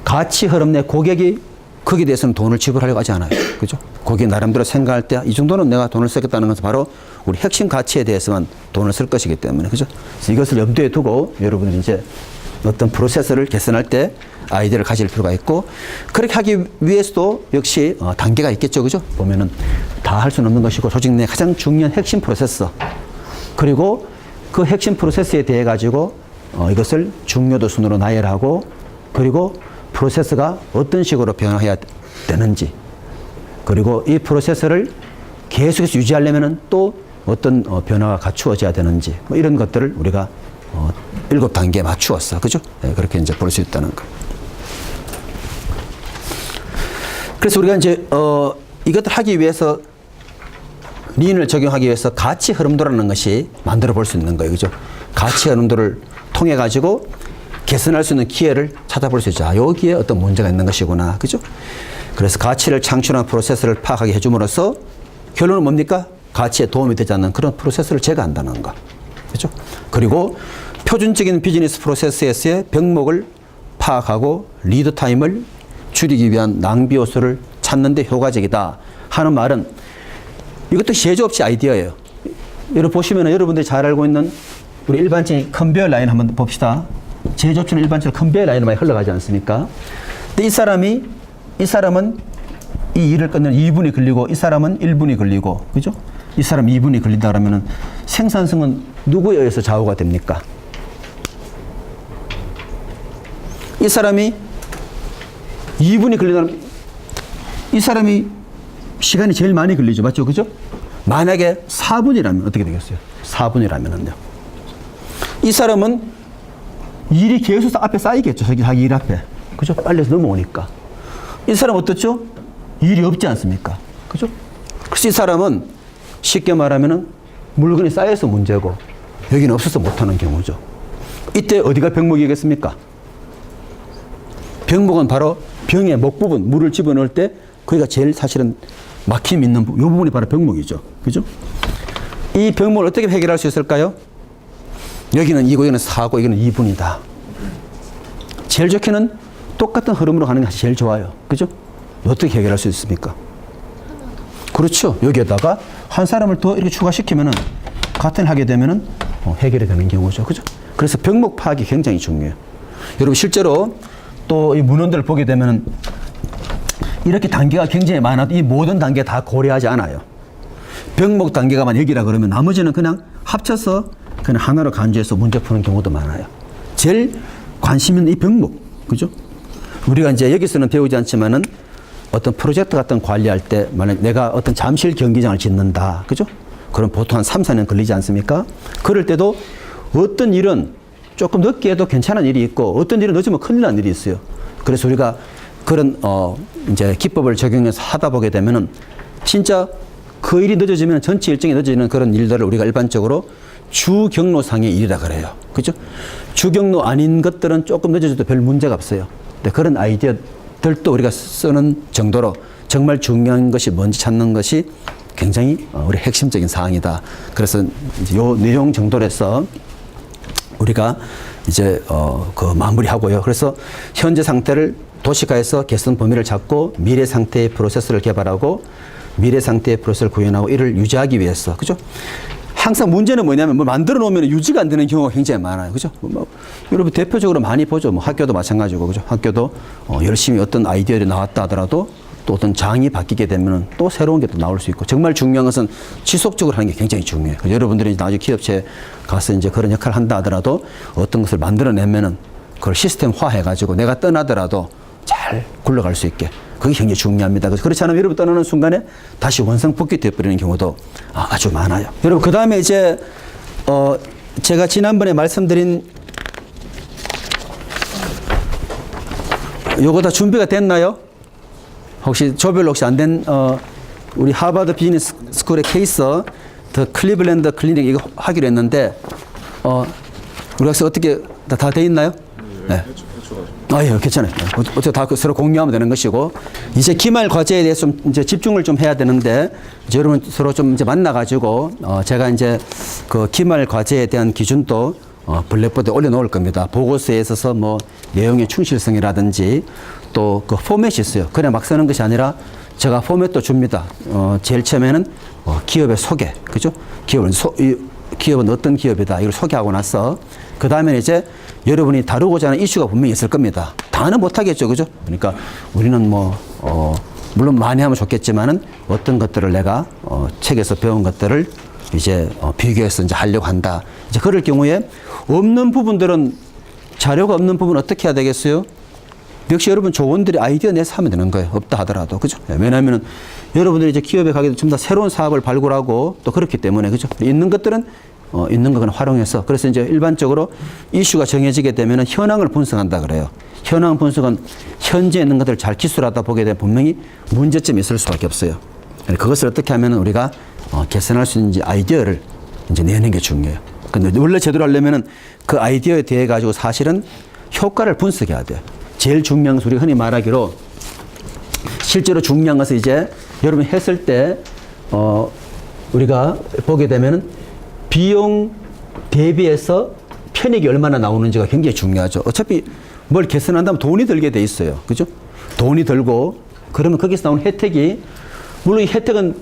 A: 가치 흐름 내 고객이 거기에 대해서는 돈을 지불하려고 하지 않아요. 그죠? 고객이 나름대로 생각할 때 이 정도는 내가 돈을 쓰겠다는 것은 바로 우리 핵심 가치에 대해서만 돈을 쓸 것이기 때문에. 그죠? 그래서 이것을 염두에 두고 여러분들이 이제 어떤 프로세스를 개선할 때 아이디어를 가질 필요가 있고, 그렇게 하기 위해서도 역시 단계가 있겠죠. 그죠? 보면은 다 할 수는 없는 것이고, 조직 내 가장 중요한 핵심 프로세스, 그리고 그 핵심 프로세스에 대해 가지고 이것을 중요도 순으로 나열하고, 그리고 프로세스가 어떤 식으로 변화해야 되는지, 그리고 이 프로세스를 계속해서 유지하려면은 또 어떤 변화가 갖추어져야 되는지, 뭐 이런 것들을 우리가 7단계에 맞추었어. 그죠? 네, 그렇게 이제 볼 수 있다는 거. 그래서 우리가 이제 이것들 하기 위해서, 린을 적용하기 위해서 가치 흐름도라는 것이 만들어 볼 수 있는 거예요. 그죠? 가치 흐름도를 통해 가지고 개선할 수 있는 기회를 찾아볼 수 있죠. 아, 여기에 어떤 문제가 있는 것이구나. 그죠? 그래서 가치를 창출하는 프로세스를 파악하게 해줌으로써 결론은 뭡니까? 가치에 도움이 되지 않는 그런 프로세스를 제거한다는 거. 그죠? 그리고 표준적인 비즈니스 프로세스에서의 병목을 파악하고 리드 타임을 줄이기 위한 낭비 요소를 찾는 데 효과적이다 하는 말은, 이것도 제조업체 아이디어예요. 여러분 보시면 여러분들이 잘 알고 있는 우리 일반적인 컨베이어 라인 한번 봅시다. 제조업체는 일반적으로 컨베이어 라인으로 많이 흘러가지 않습니까? 근데 이 사람은 이 일을 끝내는 2분이 걸리고, 이 사람은 1분이 걸리고, 그죠? 이 사람 2분이 걸린다 그러면은 생산성은 누구에 의해서 좌우가 됩니까? 이 사람이 2분이 걸린다면 이 사람이 시간이 제일 많이 걸리죠. 맞죠? 그죠? 만약에 4분이라면 어떻게 되겠어요? 4분이라면은요. 이 사람은 일이 계속 앞에 쌓이겠죠. 자기 일 앞에. 그죠? 빨리 넘어오니까. 이 사람 어떻죠? 일이 없지 않습니까? 그죠? 그래서 이 사람은 쉽게 말하면은 물건이 쌓여서 문제고 여기는 없어서 못하는 경우죠. 이때 어디가 병목이겠습니까? 병목은 바로 병의 목 부분, 물을 집어넣을 때 거기가 제일 사실은 막힘이 있는 부분, 이 부분이 바로 병목이죠. 그죠? 이 병목을 어떻게 해결할 수 있을까요? 여기는 2고 여기는 4고 여기는 2분이다. 제일 좋게는 똑같은 흐름으로 가는 게 제일 좋아요. 그죠? 어떻게 해결할 수 있습니까? 그렇죠. 여기에다가 한 사람을 더 이렇게 추가시키면은 같은 하게 되면은 해결이 되는 경우죠. 그죠? 그래서 병목 파악이 굉장히 중요해요. 여러분 실제로 또 이 문헌들을 보게 되면은 이렇게 단계가 굉장히 많아도 이 모든 단계 다 고려하지 않아요. 병목 단계가만 여기라 그러면 나머지는 그냥 합쳐서 그냥 하나로 간주해서 문제 푸는 경우도 많아요. 제일 관심 있는 이 병목. 그죠? 우리가 이제 여기서는 배우지 않지만은 어떤 프로젝트 같은 거 관리할 때 만약 내가 어떤 잠실 경기장을 짓는다. 그죠? 그럼 보통 한 3, 4년 걸리지 않습니까? 그럴 때도 어떤 일은 조금 늦게 해도 괜찮은 일이 있고 어떤 일은 늦으면 큰일 난 일이 있어요. 그래서 우리가 그런 이제 기법을 적용해서 하다 보게 되면은 진짜 그 일이 늦어지면 전체 일정이 늦어지는 그런 일들을 우리가 일반적으로 주경로상의 일이라 그래요. 그죠? 주경로 아닌 것들은 조금 늦어져도 별 문제가 없어요. 근데 그런 아이디어들도 우리가 쓰는 정도로 정말 중요한 것이 뭔지 찾는 것이 굉장히 우리 핵심적인 사항이다. 그래서 이제 요 내용 정도에서 우리가 이제 그 마무리하고요. 그래서 현재 상태를 도시가에서 개선 범위를 잡고 미래 상태의 프로세스를 개발하고 미래 상태의 프로세스를 구현하고 이를 유지하기 위해서. 그죠? 항상 문제는 뭐냐면 뭐 만들어 놓으면 유지가 안 되는 경우가 굉장히 많아요. 그죠? 뭐 여러분 대표적으로 많이 보죠. 뭐 학교도 마찬가지고. 그죠? 학교도 열심히 어떤 아이디어가 나왔다 하더라도 또 어떤 장이 바뀌게 되면 또 새로운 게 또 나올 수 있고 정말 중요한 것은 지속적으로 하는 게 굉장히 중요해요. 여러분들이 나중에 기업체에 가서 이제 그런 역할을 한다 하더라도 어떤 것을 만들어내면은 그걸 시스템화 해가지고 내가 떠나더라도 잘 굴러갈 수 있게. 그게 굉장히 중요합니다. 그렇지 않으면 여러분 떠나는 순간에 다시 원상복귀 되어버리는 경우도 아주 많아요. 여러분, 그 다음에 이제, 제가 지난번에 말씀드린 요거 다 준비가 됐나요? 혹시 조별로 혹시 안 된, 우리 하버드 비즈니스 스쿨의 케이스, 더 클리블랜드 클리닉 이거 하기로 했는데, 우리 학생 어떻게 다 돼 있나요? 네. 예, 괜찮아요. 어떻게 다 서로 공유하면 되는 것이고, 이제 기말 과제에 대해서 좀 이제 집중을 좀 해야 되는데, 이제 여러분 서로 좀 이제 만나가지고, 제가 이제 그 기말 과제에 대한 기준도 블랙보드에 올려놓을 겁니다. 보고서에 있어서 뭐 내용의 충실성이라든지 또 그 포맷이 있어요. 그냥 막 쓰는 것이 아니라 제가 포맷도 줍니다. 제일 처음에는 기업의 소개, 그죠? 기업은 어떤 기업이다. 이걸 소개하고 나서, 그 다음에 이제 여러분이 다루고자 하는 이슈가 분명히 있을 겁니다. 다는 못하겠죠. 그죠? 그러니까 우리는 물론 많이 하면 좋겠지만은 어떤 것들을 내가 책에서 배운 것들을 이제 비교해서 이제 하려고 한다. 이제 그럴 경우에 없는 부분들은 자료가 없는 부분 어떻게 해야 되겠어요? 역시 여러분 조원들이 아이디어 내서 하면 되는 거예요. 없다 하더라도. 그죠? 왜냐하면은 여러분들이 이제 기업에 가게 되면 좀 더 새로운 사업을 발굴하고 또 그렇기 때문에. 그죠? 있는 것들은 있는 거 그냥 활용해서. 그래서 이제 일반적으로 이슈가 정해지게 되면은 현황을 분석한다 그래요. 현황 분석은 현재 있는 것들을 잘 기술하다 보게 되면 분명히 문제점이 있을 수밖에 없어요. 그것을 어떻게 하면 우리가 개선할 수 있는지 아이디어를 이제 내는 게 중요해요. 근데 원래 제대로 하려면은 그 아이디어에 대해 가지고 사실은 효과를 분석해야 돼요. 제일 중요한 것은 우리가 흔히 말하기로 실제로 중요한 것은 이제 여러분 했을 때 우리가 보게 되면은 비용 대비해서 편익이 얼마나 나오는지가 굉장히 중요하죠. 어차피 뭘 개선한다면 돈이 들게 돼 있어요. 그죠? 돈이 들고 그러면 거기서 나오는 혜택이 물론 이 혜택은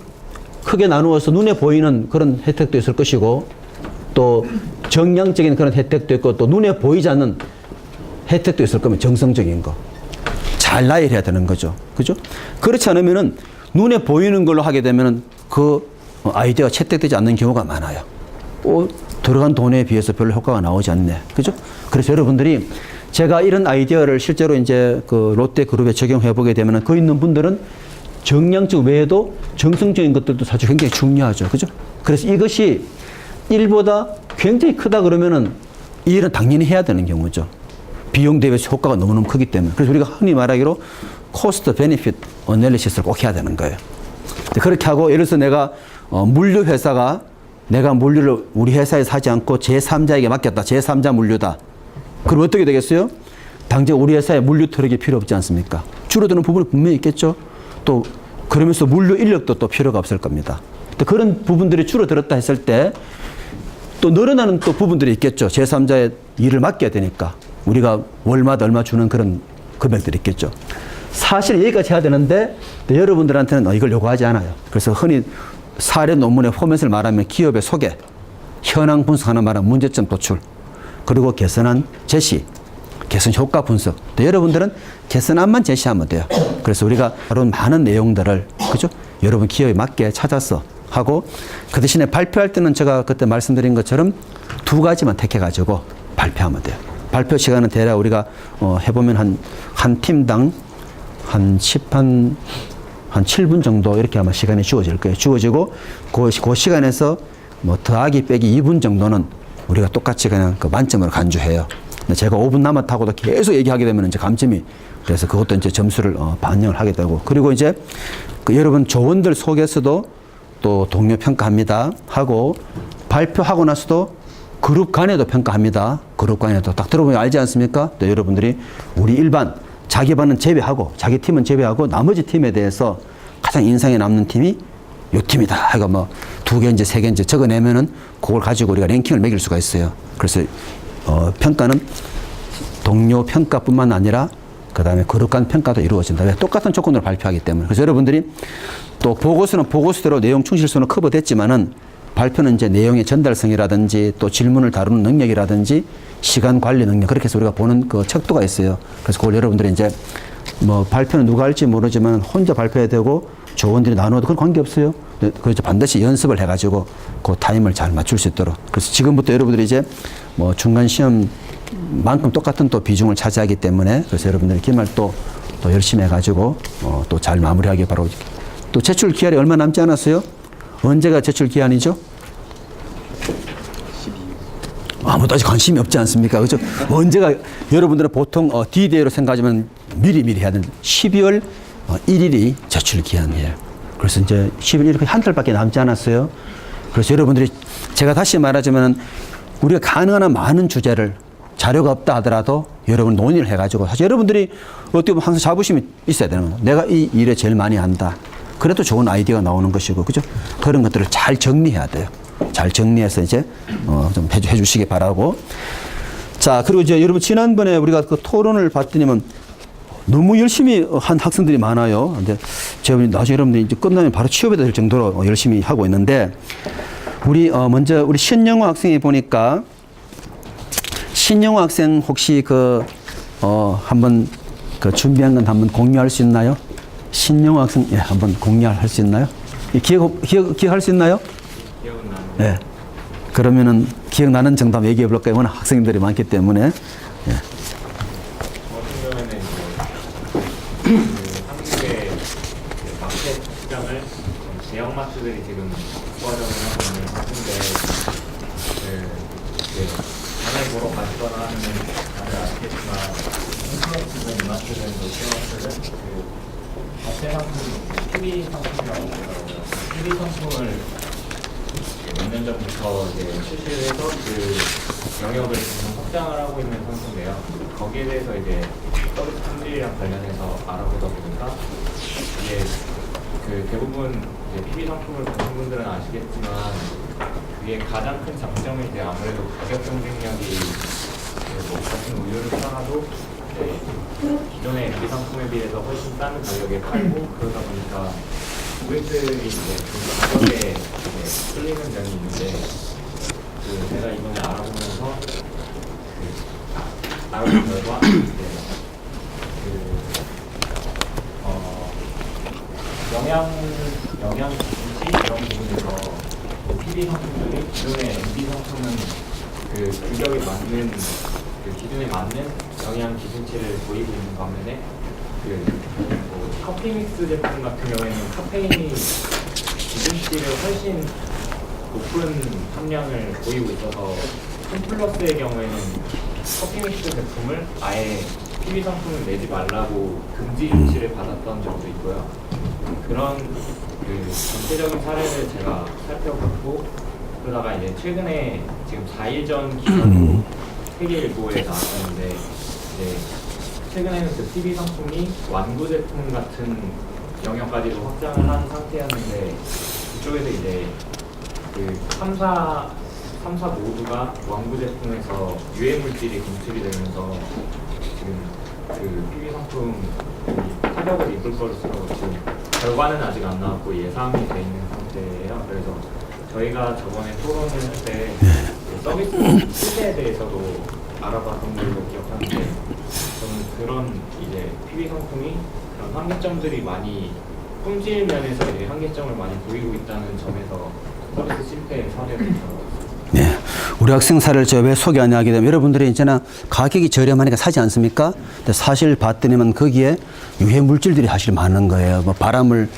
A: 크게 나누어서 눈에 보이는 그런 혜택도 있을 것이고 또 정량적인 그런 혜택도 있고 또 눈에 보이지 않는 혜택도 있을 거면 정성적인 거. 잘 나열해야 되는 거죠. 그죠? 그렇지 않으면은 눈에 보이는 걸로 하게 되면은 그 아이디어가 채택되지 않는 경우가 많아요. 들어간 돈에 비해서 별로 효과가 나오지 않네. 그죠? 그래서 여러분들이 제가 이런 아이디어를 실제로 이제 그 롯데 그룹에 적용해 보게 되면은 그 있는 분들은 정량적 외에도 정성적인 것들도 사실 굉장히 중요하죠. 그죠? 그래서 이것이 일보다 굉장히 크다 그러면은 이 일은 당연히 해야 되는 경우죠. 비용 대비해서 효과가 너무너무 크기 때문에. 그래서 우리가 흔히 말하기로 코스트 베네핏 어널리시스를 꼭 해야 되는 거예요. 그렇게 하고 예를 들어서 내가 물류 회사가 내가 물류를 우리 회사에 사지 않고 제3자에게 맡겼다. 제3자 물류다. 그럼 어떻게 되겠어요? 당장 우리 회사에 물류 트럭이 필요 없지 않습니까? 줄어드는 부분이 분명히 있겠죠. 또 그러면서 물류 인력도 또 필요가 없을 겁니다. 또 그런 부분들이 줄어들었다 했을 때 또 늘어나는 또 부분들이 있겠죠. 제3자의 일을 맡겨야 되니까 우리가 월마다 얼마 주는 그런 금액들이 있겠죠. 사실 여기까지 해야 되는데 여러분들한테는 이걸 요구하지 않아요. 그래서 흔히 사례 논문의 포맷을 말하면 기업의 소개, 현황 분석하는 말은 문제점 도출, 그리고 개선안 제시, 개선 효과 분석. 여러분들은 개선안만 제시하면 돼요. 그래서 우리가 그런 많은 내용들을 그죠? 여러분 기업에 맞게 찾아서 하고 그 대신에 발표할 때는 제가 그때 말씀드린 것처럼 2가지만 택해가지고 발표하면 돼요. 발표 시간은 대략 우리가 해보면 한 팀당 한 7분 정도 이렇게 아마 시간이 주어질 거예요. 주어지고 그 시간에서 뭐 더하기 빼기 2분 정도는 우리가 똑같이 그냥 그 만점으로 간주해요. 근데 제가 5분 남았다고도 계속 얘기하게 되면 이제 감점이 그래서 그것도 이제 점수를 반영을 하게 되고 그리고 이제 그 여러분 조원들 속에서도 또 동료 평가합니다 하고 발표하고 나서도 그룹 간에도 평가합니다. 그룹 간에도 딱 들어보면 알지 않습니까? 또 여러분들이 우리 일반 자기 반은 제외하고 자기 팀은 제외하고 나머지 팀에 대해서 가장 인상에 남는 팀이 요 팀이다. 하고 뭐 2개 이제 3개 이제 적어내면은 그걸 가지고 우리가 랭킹을 매길 수가 있어요. 그래서 평가는 동료 평가뿐만 아니라 그 다음에 그룹 간 평가도 이루어진다. 왜? 똑같은 조건으로 발표하기 때문에. 그래서 여러분들이 또 보고서는 보고서대로 내용 충실성은 커버됐지만은 발표는 이제 내용의 전달성이라든지 또 질문을 다루는 능력이라든지 시간 관리 능력 그렇게 해서 우리가 보는 그 척도가 있어요. 그래서 그걸 여러분들이 이제 뭐 발표는 누가 할지 모르지만 혼자 발표해야 되고 조원들이 나눠도 그건 관계없어요. 그래서 반드시 연습을 해가지고 그 타임을 잘 맞출 수 있도록. 그래서 지금부터 여러분들이 이제 뭐 중간 시험만큼 똑같은 또 비중을 차지하기 때문에 그래서 여러분들이 기말 또 열심히 해가지고 또 잘 마무리하기 바라고. 또 제출 기한이 얼마 남지 않았어요? 언제가 제출 기한이죠? 아무도 아직 관심이 없지 않습니까? 그죠? 언제가 여러분들은 보통 D-Day로 생각하지만 미리 해야 되는 12월 1일이 제출 기한이에요. 그래서 이제 12월 이렇게 한 달밖에 남지 않았어요. 그래서 여러분들이 제가 다시 말하자면 우리가 가능한 한 많은 주제를 자료가 없다 하더라도 여러분 논의를 해가지고 사실 여러분들이 어떻게 보면 항상 자부심이 있어야 되는 거예요. 내가 이 일에 제일 많이 한다. 그래도 좋은 아이디어가 나오는 것이고, 그죠? 그런 것들을 잘 정리해야 돼요. 잘 정리해서 이제, 좀 해주시기 바라고. 자, 그리고 이제 여러분, 지난번에 우리가 그 토론을 봤더니만 너무 열심히 한 학생들이 많아요. 근데 제가 나중에 여러분들이 이제 끝나면 바로 취업해야 될 정도로 열심히 하고 있는데, 우리, 먼저 우리 신영호 학생이 보니까, 신영호 학생 혹시 한번 준비한 건 한번 공유할 수 있나요? 신영호 학생, 예, 한번 공유할 수 있나요? 기억할 수 있나요?
C: 기억은 나는데.
A: 예. 그러면은 기억나는 정도 한번 얘기해 볼까요? 워낙 학생들이 많기 때문에. 예.
C: 같은 경우에는 이제 한국의 마켓 시장을 대형마트들이 지금 부과점을 하고 있는 같은데 장을 보러 가시거나 하면 다들 아시겠지만 인터넷이든 이마트든 대형마트는 자체 상품, TV 상품이라고 하더라고요. TV 상품을 몇 년 전부터 이제 출시를 해서 그 영역을 지금 확장을 하고 있는 상태인데요. 거기에 대해서 이제 서비스 품질이랑 관련해서 알아보다 보니까 이게 대부분 이제 TV 상품을 보신 분들은 아시겠지만 그게 가장 큰 장점이 이제 아무래도 가격 경쟁력이 뭐 같은 우유를 팔아도 기존의 MD 상품에 비해서 훨씬 싼 가격에 팔고 그러다 보니까 고객들이 이제 그 가격에 끌리는 면이 있는데 제가 이번에 알아보면서 알아본 결과 영양 기준치 이런 부분에서 TV 상품들이 기존의 MB 상품은 그 규격에 맞는 그 기준에 맞는 영양 기준치를 보이고 있는 반면에 뭐 커피 믹스 제품 같은 경우에는 카페인이 기준치를 훨씬 높은 함량을 보이고 있어서 홈플러스의 경우에는 커피 믹스 제품을 아예 TV 상품을 내지 말라고 금지 조치를 받았던 적도 있고요. 그런 그 전체적인 사례를 제가 살펴봤고, 그러다가 이제 최근에 지금 4일 전 기사도 세계일보에 나왔었는데, 이제 최근에는 그 TV 상품이 완구 제품 같은 영역까지도 확장을 한 상태였는데, 그쪽에서 이제 그 3사 모두가 완구 제품에서 유해 물질이 검출이 되면서 지금 그 PB 상품이 타격을 입을 것으로 지금 결과는 아직 안 나왔고 예상이 돼 있는 상태예요. 그래서 저희가 저번에 토론을 할 때 서비스 실태에 대해서도 알아봤던 걸로 기억하는데, 저는 그런 이제 PB 상품이 그런 한계점들이 많이 품질 면에서 이제 한계점을 많이 보이고 있다는 점에서 서비스 실태의 사례를 들어봤습니다.
A: 네. 우리 학생 사례를 제가 왜 소개 안 하게 되면 여러분들이 이제는 가격이 저렴하니까 사지 않습니까? 근데 사실 봤더니만 거기에 유해 물질들이 사실 많은 거예요. 뭐 바람을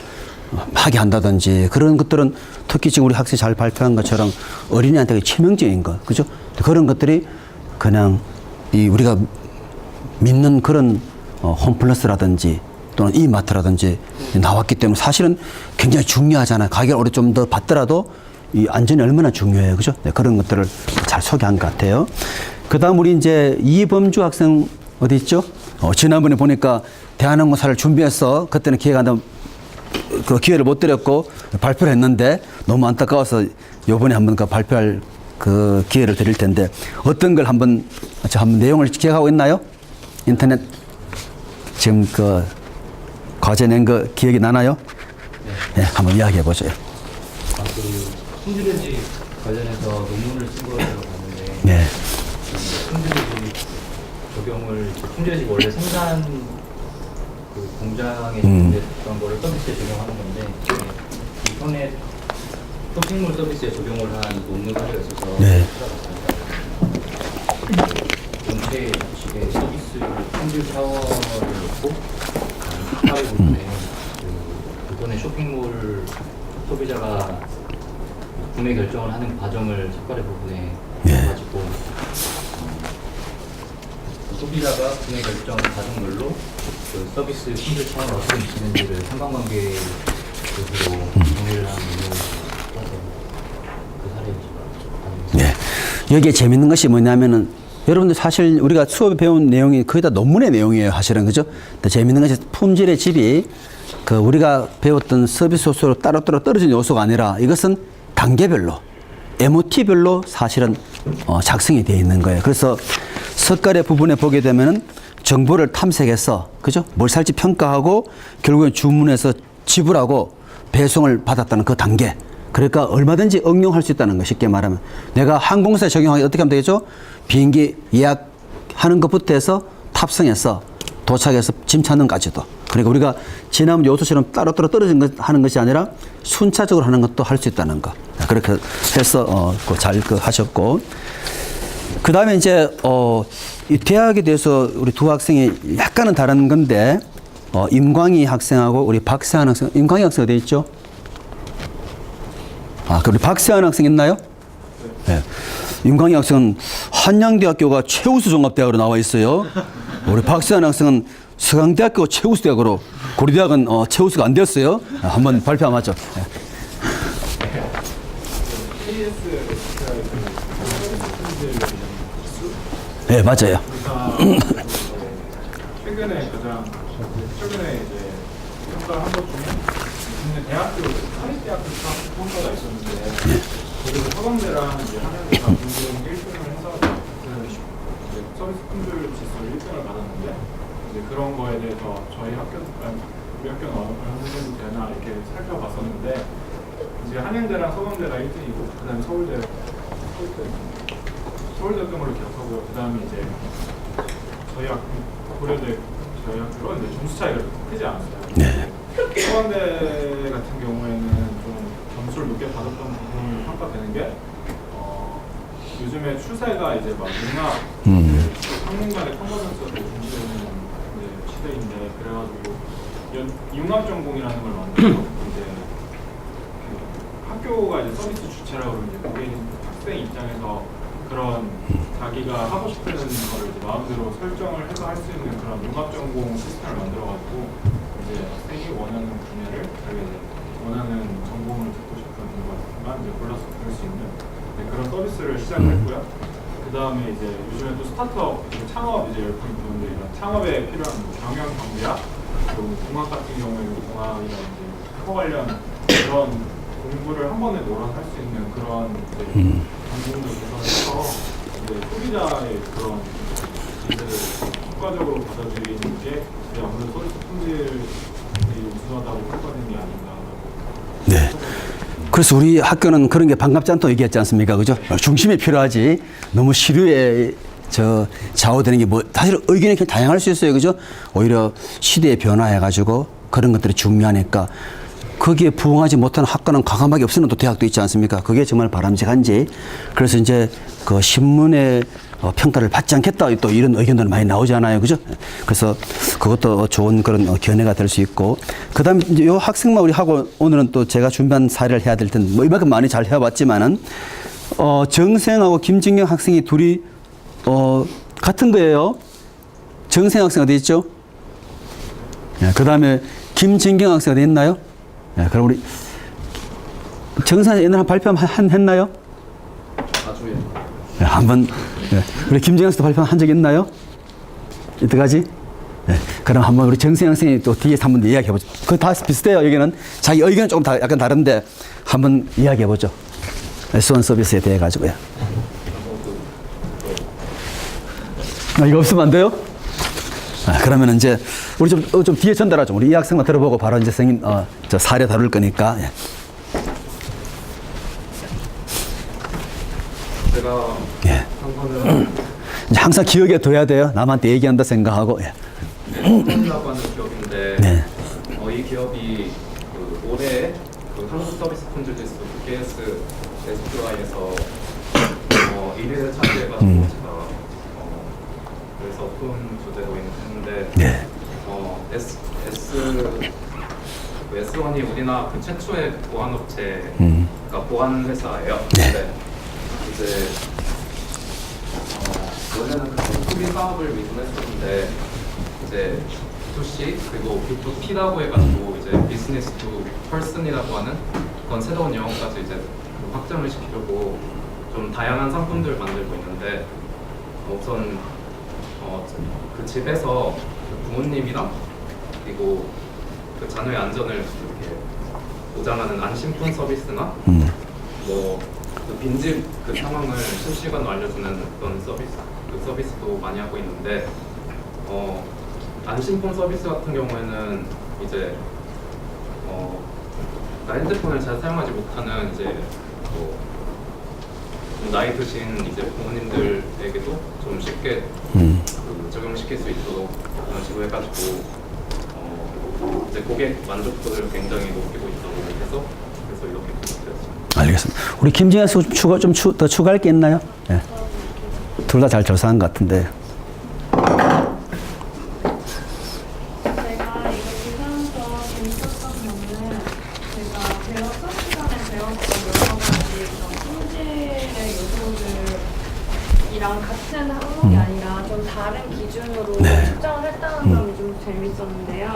A: 하게 한다든지 그런 것들은 특히 지금 우리 학생이 잘 발표한 것처럼 어린이한테 치명적인 것, 그죠? 그런 것들이 그냥 이 우리가 믿는 그런 홈플러스라든지 또는 이마트라든지 나왔기 때문에 사실은 굉장히 중요하잖아요. 가격을 오래 좀 더 받더라도 이 안전이 얼마나 중요해요. 그죠? 네, 그런 것들을 잘 소개한 것 같아요. 그 다음 우리 이제 이범주 학생 어디 있죠? 지난번에 보니까 대한항공사를 준비해서 그때는 기회가 안 되면 그 기회를 못 드렸고 발표를 했는데 너무 안타까워서 요번에 한번 그 발표할 그 기회를 드릴 텐데 어떤 걸 한번 내용을 기억하고 있나요? 인터넷 지금 그 과제 낸 거 기억이 나나요? 네, 한번 이야기해 보죠.
D: 품질인지 관련해서 논문을 쓴 거라고 봤는데,
A: 네.
D: 품질인지 적용을 품질인지 원래 생산 그 공장에 준비했던 거를 서비스에 적용하는 건데, 이번에 쇼핑몰 서비스에 적용을 한 논문 사례가 있어서
A: 네.
D: 전체 식의 서비스 품질 샤워를 놓고 하루 부분에 이번에 쇼핑몰 소비자가 구매 결정을 하는 과정을 삭발의 부분에 가지고 소비자가 구매 결정 과정별로 그 서비스 품질 차원을 어떻게 미치는지를 상관관계로 정리를 하는 그 사례를
A: 네. 여기에 재밌는 것이 뭐냐면은 여러분들 사실 우리가 수업에 배운 내용이 거의 다 논문의 내용이에요. 사실은 그죠? 근데 재밌는 것이 품질의 질이 그 우리가 배웠던 서비스 요소로 따로따로 떨어진 요소가 아니라 이것은 단계별로 MOT별로 사실은 작성이 되어 있는 거예요. 그래서 석가래 부분에 보게 되면은 정보를 탐색해서 그죠? 뭘 살지 평가하고 결국엔 주문해서 지불하고 배송을 받았다는 그 단계. 그러니까 얼마든지 응용할 수 있다는 거 쉽게 말하면 내가 항공사에 적용하기 어떻게 하면 되겠죠? 비행기 예약하는 것부터 해서 탑승해서 도착해서 짐 찾는 까지도. 그러니까 우리가 지난번 요소처럼 따로따로 떨어진 것 하는 것이 아니라 순차적으로 하는 것도 할 수 있다는 거. 그렇게 해서 잘 하셨고. 그 다음에 이제 이 대학에 대해서 우리 두 학생이 약간은 다른 건데 임광희 학생하고 우리 박세환 학생. 임광희 학생 어디 있죠? 우리 박세환 학생 있나요? 네. 임광희 학생은 한양대학교가 최우수 종합대학으로 나와 있어요. 우리 박세환 학생은 서강대학교 최우수 대학으로, 고려대학은 최우수가 안 되었어요. 한번 발표하면 하죠. 네, 맞아요.
E: 최근에 이제 평가를 한 것 중에 대학교 사립대학교 평가가 있었는데 거기서 서강대랑 이제 한양대가 공동 1등을 해서 이제 서비스 품질 지수를 1등을 받았는데 이제 그런 거에 대해서 저희 학교 우리 학교는 어느 정도 되나 이렇게 살펴봤었는데 이제 한양대랑 서강대가 1등이고 그다음에 서울대 등으로 기억하고요. 그다음에 이제 저희 학교 고려대 저희 학교로 이제 점수 차이가 크지 않았어요.
A: 네.
E: 서강대 같은 경우에는 좀 점수를 높게 받았던 부분이 평가되는 게 요즘에 추세가 이제 막 융합, 학문 간의 컨버전스가 되게 중시되는 이제 시대인데 그래가지고 융합 전공이라는 걸 만들어서 이제 그 학교가 이제 서비스 주체라고 그러면 이제 고객 학생 입장에서 그런 자기가 하고 싶은 거를 이제 마음대로 설정을 해서 할 수 있는 그런 융합 전공 시스템을 만들어가지고 이제 학생이 원하는 분야를 자기가 이제 원하는 전공을 듣고 싶은 것만 이제 골라서 들을 수 있는 그런 서비스를 시작을 했고요. 그 다음에 이제 요즘에 또 스타트업, 창업 이제 열풍이 부는데 이런 창업에 필요한 경영 경비학, 그리고 공학 같은 경우에는 공학이라든지 학과 관련 그런 공부를 한 번에 놀아서 할 수 있는 그런 이제 전공도 개선해서 이제 소비자의 그런 일들을 효과적으로 받아들이는 게 이제 아무래도 서비스 품질이 우수하다고 평가되는 게 아닌가.
A: 네. 그래서 우리 학교는 그런 게 반갑지 않다고 얘기했지 않습니까? 그죠? 중심이 필요하지. 너무 시류에 좌우되는 게 뭐, 사실 의견이 굉장히 다양할 수 있어요. 그죠? 오히려 시대에 변화해가지고 그런 것들이 중요하니까 거기에 부응하지 못하는 학과는 과감하게 없애는 또 대학도 있지 않습니까? 그게 정말 바람직한지. 그래서 이제 그 신문에 평가를 받지 않겠다 또 이런 의견들 많이 나오잖아요. 그죠? 그래서 그것도 좋은 그런 견해가 될 수 있고. 그 다음에 이제 요 학생만 우리 하고 오늘은 또 제가 준비한 사례를 해야 될 텐데 뭐 이만큼 많이 잘 해봤지만은 정생하고 김진경 학생이 둘이 같은 거예요. 정생 학생 어디 있죠? 네, 그 다음에 김진경 학생 어디 있나요? 네, 그럼 우리 정생 옛날에 발표 했나요?
C: 나중에
A: 네, 한번 네. 우리 김정현 씨도 발표 한 적 있나요? 이때까지? 네. 그럼 한번 우리 정승영 선생님이 또 뒤에서 한번 이야기해보죠. 그거 다 비슷해요. 여기는 자기 의견은 조금 다 약간 다른데 한번 이야기해보죠. S1 서비스에 대해 가지고요. 이거 없으면 안 돼요? 그러면 이제 우리 좀 뒤에 전달하죠. 우리 이 학생만 들어보고 바로 이제 선생님 저 사례 다룰 거니까. 예.
C: 제가
A: 예.
C: 한 거는
A: 이제 항상 기억에 둬야 돼요. 남한테 얘기한다 생각하고. 예.
C: 홈이라고 하는 기업인데
A: 네.
C: 이 기업이 그 올해 그 한국 서비스 품질 지수 KS SQI에서 1위를 차지해가지고 제가 그래서 큰 주제로 했는데
A: 네.
C: S1이 우리나라 그 최초의 보안업체가 보안 회사예요.
A: 네.
C: 근데 이제 원래는 그 소비 사업을 위주로 했었는데 이제 B2C 그리고 B2P라고 해가지고 이제 비즈니스 투 퍼슨이라고 하는 그런 새로운 영역까지 이제 확장을 시키려고 좀 다양한 상품들을 만들고 있는데 우선 그 집에서 그 부모님이랑 그리고 그 자녀의 안전을 이렇게 보장하는 안심폰 서비스나 그 빈집 그 상황을 실시간으로 알려주는 그런 서비스도 많이 하고 있는데 안심폰 서비스 같은 경우에는 이제 핸드폰을 잘 사용하지 못하는 이제 나이 드신 이제 부모님들에게도 좀 쉽게 적용시킬 수 있도록 그런 식으로 해가지고 이제 고객 만족도를 굉장히 높이고 있다고 해서 그래서 이렇게 되었습니다.
A: 알겠습니다. 우리 김진아 씨 더 추가할 게 있나요? 네. 둘 다 잘 조사한 것 같은데.
F: 제가 이거 기사에서 재밌었던 거는 제가 수업 시간에 배웠던 여러 가지 그런 품질의 요소들이랑 같은 항목이 아니라 좀 다른 기준으로 측정을 했다는 점이 좀 재밌었는데요.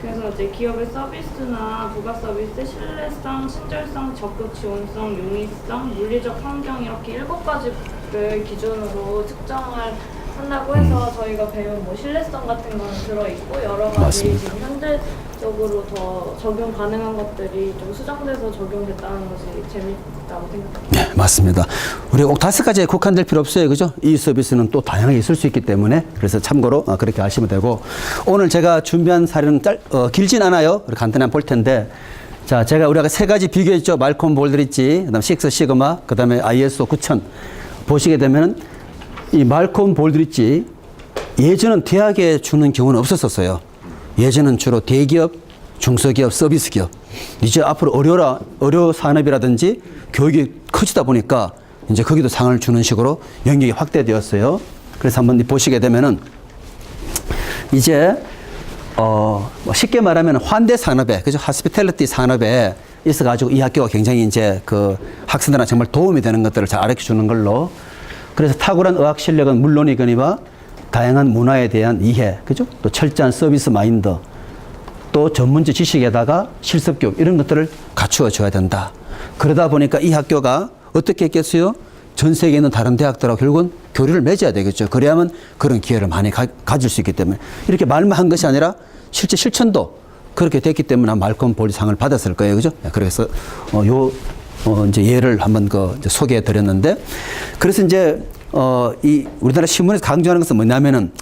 F: 그래서 이제 기업의 서비스나 부가 서비스, 신뢰성, 친절성, 적극 지원성, 용이성, 물리적 환경 이렇게 7가지를 기준으로 측정을 한다고 해서 저희가 배운 뭐 신뢰성 같은 거는 들어있고 여러 가지
A: 맞습니다.
F: 지금 현재적으로 더 적용 가능한 것들이 좀 수정돼서 적용됐다는 것이 재밌다고 생각합니다.
A: 네, 맞습니다. 우리가 꼭 5가지에 국한될 필요 없어요. 그죠? 이 서비스는 또 다양하게 있을 수 있기 때문에 그래서 참고로 그렇게 하시면 되고 오늘 제가 준비한 사례는 길진 않아요. 간단히 한번 볼 텐데 자, 우리가 3가지 비교했죠. 말콤 볼드리지, 그다음 식스 시그마, 그다음에 ISO 9000 보시게 되면은 이 말콤 볼드리지 예전은 대학에 주는 경우는 없었어요. 예전은 주로 대기업 중소기업, 서비스기업. 이제 앞으로 의료 산업이라든지 교육이 커지다 보니까 이제 거기도 상을 주는 식으로 영역이 확대되었어요. 그래서 한번 보시게 되면은 이제 뭐 쉽게 말하면 환대 산업에, 그죠? 하스피탈리티 산업에 있어가지고 이 학교가 굉장히 이제 그 학생들한테 정말 도움이 되는 것들을 잘 가르쳐 주는 걸로. 그래서 탁월한 의학 실력은 물론이거니와 다양한 문화에 대한 이해, 그죠? 또 철저한 서비스 마인드, 또 전문적 지식에다가 실습 교육 이런 것들을 갖추어 줘야 된다. 그러다 보니까 이 학교가 어떻게 했겠어요? 전 세계에 있는 다른 대학들하고 결국은 교류를 맺어야 되겠죠. 그래야만 그런 기회를 많이 가질 수 있기 때문에. 이렇게 말만 한 것이 아니라 실제 실천도 그렇게 됐기 때문에 말콤 볼리상을 받았을 거예요. 그죠? 그래서 이제 예를 한번 이제 소개해 드렸는데, 그래서 이제 이 우리나라 신문에서 강조하는 것은 뭐냐면은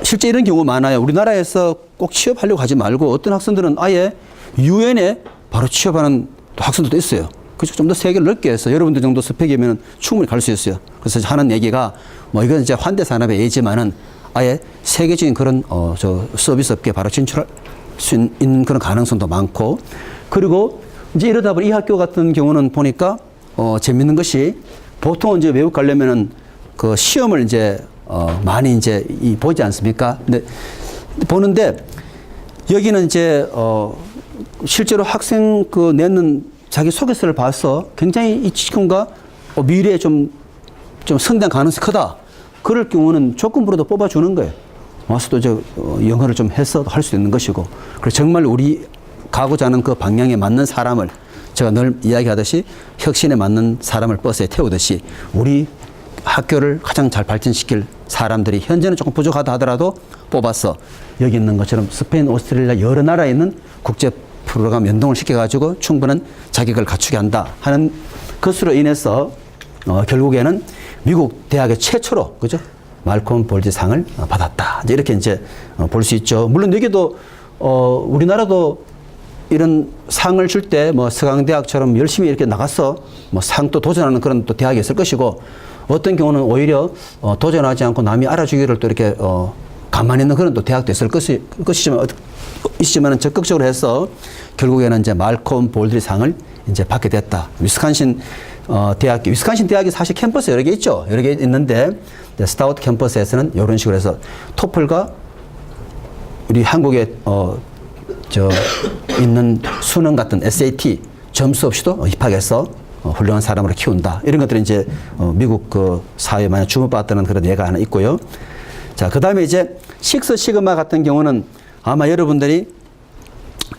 A: 실제 이런 경우 많아요. 우리나라에서 꼭 취업하려고 하지 말고 어떤 학생들은 아예 유엔에 바로 취업하는 학생들도 있어요. 그죠? 좀 더 세계를 넓게 해서 여러분들 정도 스펙이면 충분히 갈 수 있어요. 그래서 하는 얘기가 뭐 이건 이제 환대 산업의 예지만은 아예 세계적인 그런 서비스 업계에 바로 진출할 수 있는 그런 가능성도 많고, 그리고 이제 이러다 보니 이 학교 같은 경우는 보니까 재밌는 것이 보통 이제 외국 가려면은 그 시험을 이제 많이 이제 보지 않습니까? 근데 보는데 여기는 이제 실제로 학생 그 내는 자기 소개서를 봐서 굉장히 이 친구가 미래에 좀 성장 가능성이 크다. 그럴 경우는 조건부로도 뽑아주는 거예요. 와서 또 영어를 좀 해서 할 수 있는 것이고. 그래서 정말 우리 가고자 하는 그 방향에 맞는 사람을, 제가 늘 이야기하듯이 혁신에 맞는 사람을 버스에 태우듯이 우리 학교를 가장 잘 발전시킬 사람들이 현재는 조금 부족하다 하더라도 뽑아서 여기 있는 것처럼 스페인, 오스트레일리아 여러 나라에 있는 국제 프로그램 연동을 시켜가지고 충분한 자격을 갖추게 한다 하는 것으로 인해서 결국에는 미국 대학의 최초로, 그죠? 말콤 볼지 상을 받았다. 이렇게 이제 볼 수 있죠. 물론 여기도 우리나라도 이런 상을 줄 때 뭐 서강대학처럼 열심히 이렇게 나가서 뭐 상도 도전하는 그런 또 대학이 있을 것이고, 어떤 경우는 오히려 도전하지 않고 남이 알아주기를 또 이렇게 가만히 있는 그런 또 대학도 있을 것이지만 적극적으로 해서 결국에는 이제 말콤 볼드리 상을 이제 받게 됐다. 위스콘신 대학이 사실 캠퍼스 여러 개 있죠. 여러 개 있는데 스타우트 캠퍼스에서는 이런 식으로 해서 토플과 우리 한국에 있는 수능 같은 SAT 점수 없이도 입학해서 훌륭한 사람으로 키운다. 이런 것들이 이제 미국 그 사회에 많이 주목받았다는 그런 예가 하나 있고요. 자, 그 다음에 이제 식스 시그마 같은 경우는 아마 여러분들이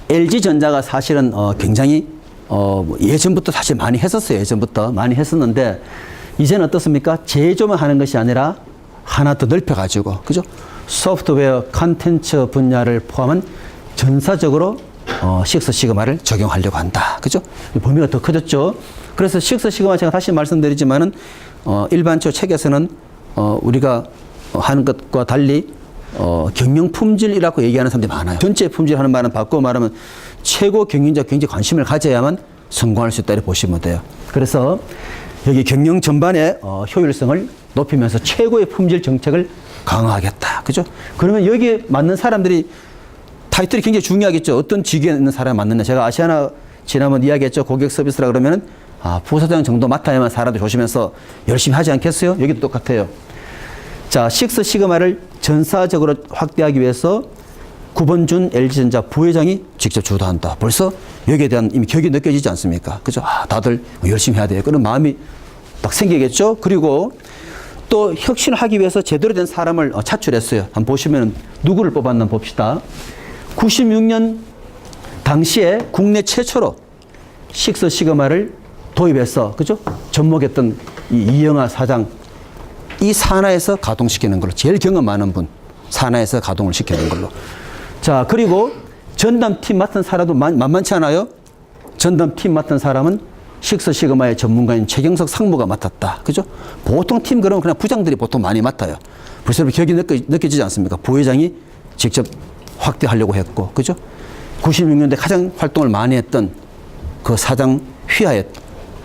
A: LG전자가 사실은 굉장히 예전부터 사실 많이 했었어요. 예전부터 많이 했었는데 이제는 어떻습니까? 제조만 하는 것이 아니라 하나 더 넓혀가지고, 그죠? 소프트웨어 컨텐츠 분야를 포함한 전사적으로 식스 시그마를 적용하려고 한다. 그죠? 범위가 더 커졌죠. 그래서 식스 시그마 제가 다시 말씀드리지만은 일반적으로 책에서는 우리가 하는 것과 달리 경영 품질이라고 얘기하는 사람들이 많아요. 전체 품질 하는 말은 바꾸어 말하면 최고 경영자 굉장히 관심을 가져야만 성공할 수 있다 이렇게 보시면 돼요. 그래서 여기 경영 전반의 효율성을 높이면서 최고의 품질 정책을 강화하겠다. 그죠? 그러면 여기에 맞는 사람들이 타이틀이 굉장히 중요하겠죠. 어떤 직위에 있는 사람이 맞느냐. 제가 아시아나 지난번 이야기했죠. 고객 서비스라 그러면은 부사장 정도 맡아야만 사람들 조심해서 열심히 하지 않겠어요? 여기도 똑같아요. 자, 식스 시그마를 전사적으로 확대하기 위해서 구본준 LG전자 부회장이 직접 주도한다. 벌써 여기에 대한 이미 격이 느껴지지 않습니까? 그죠? 다들 열심히 해야 돼요. 그런 마음이 딱 생기겠죠? 그리고 또 혁신을 하기 위해서 제대로 된 사람을 차출했어요. 한번 보시면 누구를 뽑았나 봅시다. 96년 당시에 국내 최초로 식스 시그마를 도입해서, 그죠? 접목했던 이영하 사장, 이 산하에서 가동시키는 걸로, 제일 경험 많은 분, 산하에서 가동을 시키는 걸로. 자, 그리고 전담팀 맡은 사람도 만만치 않아요? 전담팀 맡은 사람은 식스 시그마의 전문가인 최경석 상무가 맡았다. 그죠? 보통 팀 그러면 그냥 부장들이 보통 많이 맡아요. 벌써 격이 느껴지지 않습니까? 부회장이 직접 확대하려고 했고, 그죠? 96년대 가장 활동을 많이 했던 그 사장 휘하에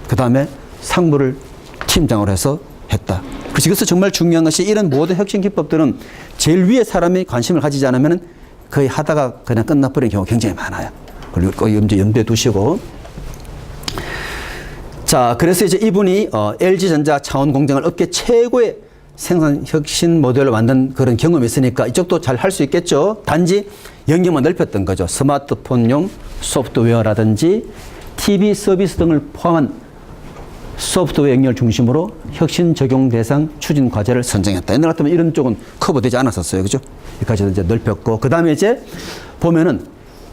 A: 그 다음에 상무를 팀장으로 해서 했다. 그래서 이것은 정말 중요한 것이 이런 모든 혁신 기법들은 제일 위에 사람이 관심을 가지지 않으면 거의 하다가 그냥 끝나버리는 경우가 굉장히 많아요. 그리고 꼭 이제 염두에 두시고. 자, 그래서 이제 이분이 LG전자 차원 공장을 업계 최고의 생산 혁신 모델을 만든 그런 경험이 있으니까 이쪽도 잘 할 수 있겠죠. 단지 영역만 넓혔던 거죠. 스마트폰용 소프트웨어라든지 TV 서비스 등을 포함한 소프트웨어 영역을 중심으로 혁신 적용 대상 추진 과제를 선정했다. 옛날 같으면 이런 쪽은 커버되지 않았었어요. 그죠? 여기까지 이제 넓혔고. 그 다음에 이제 보면은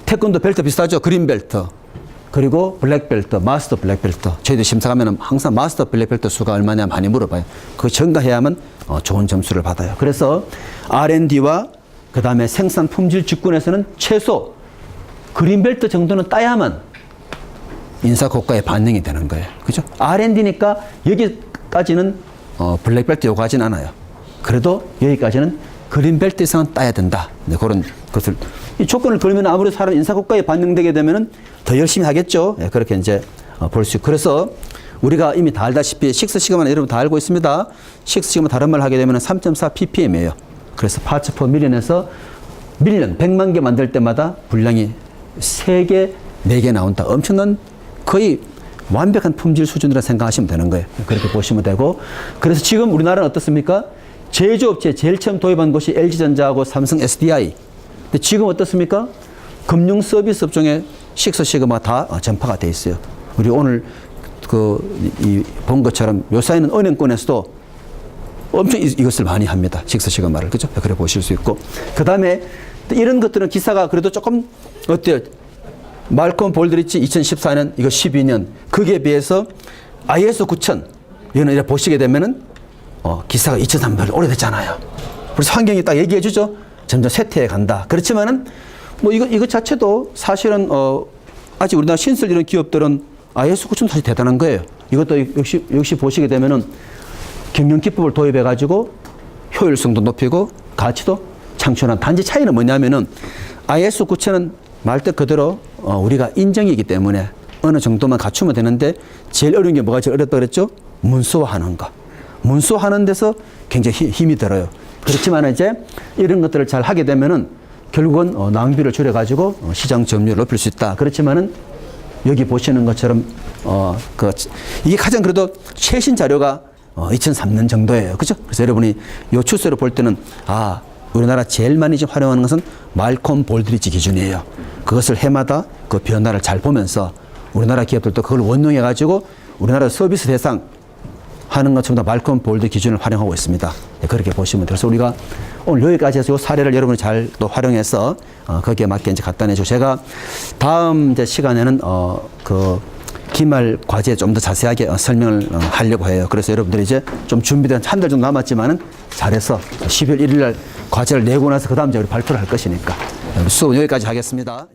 A: 태권도 벨트 비슷하죠? 그린 벨트. 그리고 블랙 벨트, 마스터 블랙 벨트. 저희도 심사 가면은 항상 마스터 블랙 벨트 수가 얼마냐 많이 물어봐요. 그거 전가해야만 좋은 점수를 받아요. 그래서 R&D와 그 다음에 생산 품질 직군에서는 최소 그린 벨트 정도는 따야만 인사 고가에 반영이 되는 거예요. 그죠? R&D니까 여기까지는 블랙 벨트 요구하진 않아요. 그래도 여기까지는 그린 벨트 이상은 따야 된다. 네, 그런 것을 이 조건을 걸면 아무래도 사람 인사 고가에 반영되게 되면은 더 열심히 하겠죠. 네, 그렇게 이제 볼 수 있고. 그래서 우리가 이미 다 알다시피 식스 시그마는 여러분 다 알고 있습니다. 식스 시그마 다른 말 하게 되면 3.4 ppm이에요. 그래서 파츠 퍼 밀리언에서 밀리언 100만 개 만들 때마다 분량이 3개, 4개 나온다. 엄청난 거의 완벽한 품질 수준이라 생각하시면 되는 거예요. 그렇게 보시면 되고. 그래서 지금 우리나라는 어떻습니까? 제조업체에 제일 처음 도입한 곳이 LG전자하고 삼성 SDI. 근데 지금 어떻습니까? 금융 서비스 업종에 식스 시그마 다 전파가 돼 있어요. 우리 오늘 본 것처럼 요사이는 은행권에서도 엄청 이것을 많이 합니다. 식스 시그마를. 그죠? 그래 보실 수 있고. 그 다음에 이런 것들은 기사가 그래도 조금 어때요? 말콤 볼드리치 2014년, 이거 12년. 거기에 비해서 IS 9000, 이거는 이제 보시게 되면은, 기사가 2003년 오래됐잖아요. 그래서 환경이 딱 얘기해 주죠. 점점 쇠퇴해 간다. 그렇지만은, 뭐 이거 자체도 사실은, 아직 우리나라 신설 이런 기업들은 IS 9000 사실 대단한 거예요. 이것도 역시 보시게 되면은 경영 기법을 도입해 가지고 효율성도 높이고 가치도 창출한. 단지 차이는 뭐냐면은 IS 9000은 말뜻 그대로 우리가 인정이기 때문에 어느 정도만 갖추면 되는데 제일 어려운 게 뭐가 제일 어렵다고 그랬죠? 문서화하는 거. 문서화하는 데서 굉장히 힘이 들어요. 그렇지만 이제 이런 것들을 잘 하게 되면은 결국은 낭비를 줄여가지고 시장 점유율을 높일 수 있다. 그렇지만은 여기 보시는 것처럼 이게 가장 그래도 최신 자료가 2003년 정도예요. 그죠? 그래서 여러분이 요 추세를 볼 때는 우리나라 제일 많이 지금 활용하는 것은 말콤 볼드리치 기준이에요. 그것을 해마다 그 변화를 잘 보면서 우리나라 기업들도 그걸 원용해가지고 우리나라 서비스 대상 하는 것처럼 말콤 볼드 기준을 활용하고 있습니다. 네, 그렇게 보시면 돼요. 그래서 우리가 오늘 여기까지 해서 이 사례를 여러분이 잘 또 활용해서 거기에 맞게 이제 갖다 내주고 제가 다음 이제 시간에는 기말 과제에 좀 더 자세하게 설명을 하려고 해요. 그래서 여러분들이 이제 좀 준비된 한 달 정도 남았지만은 잘해서 12월 1일 날 과제를 내고 나서 그 다음 이제 우리 발표를 할 것이니까 수업 여기까지 하겠습니다.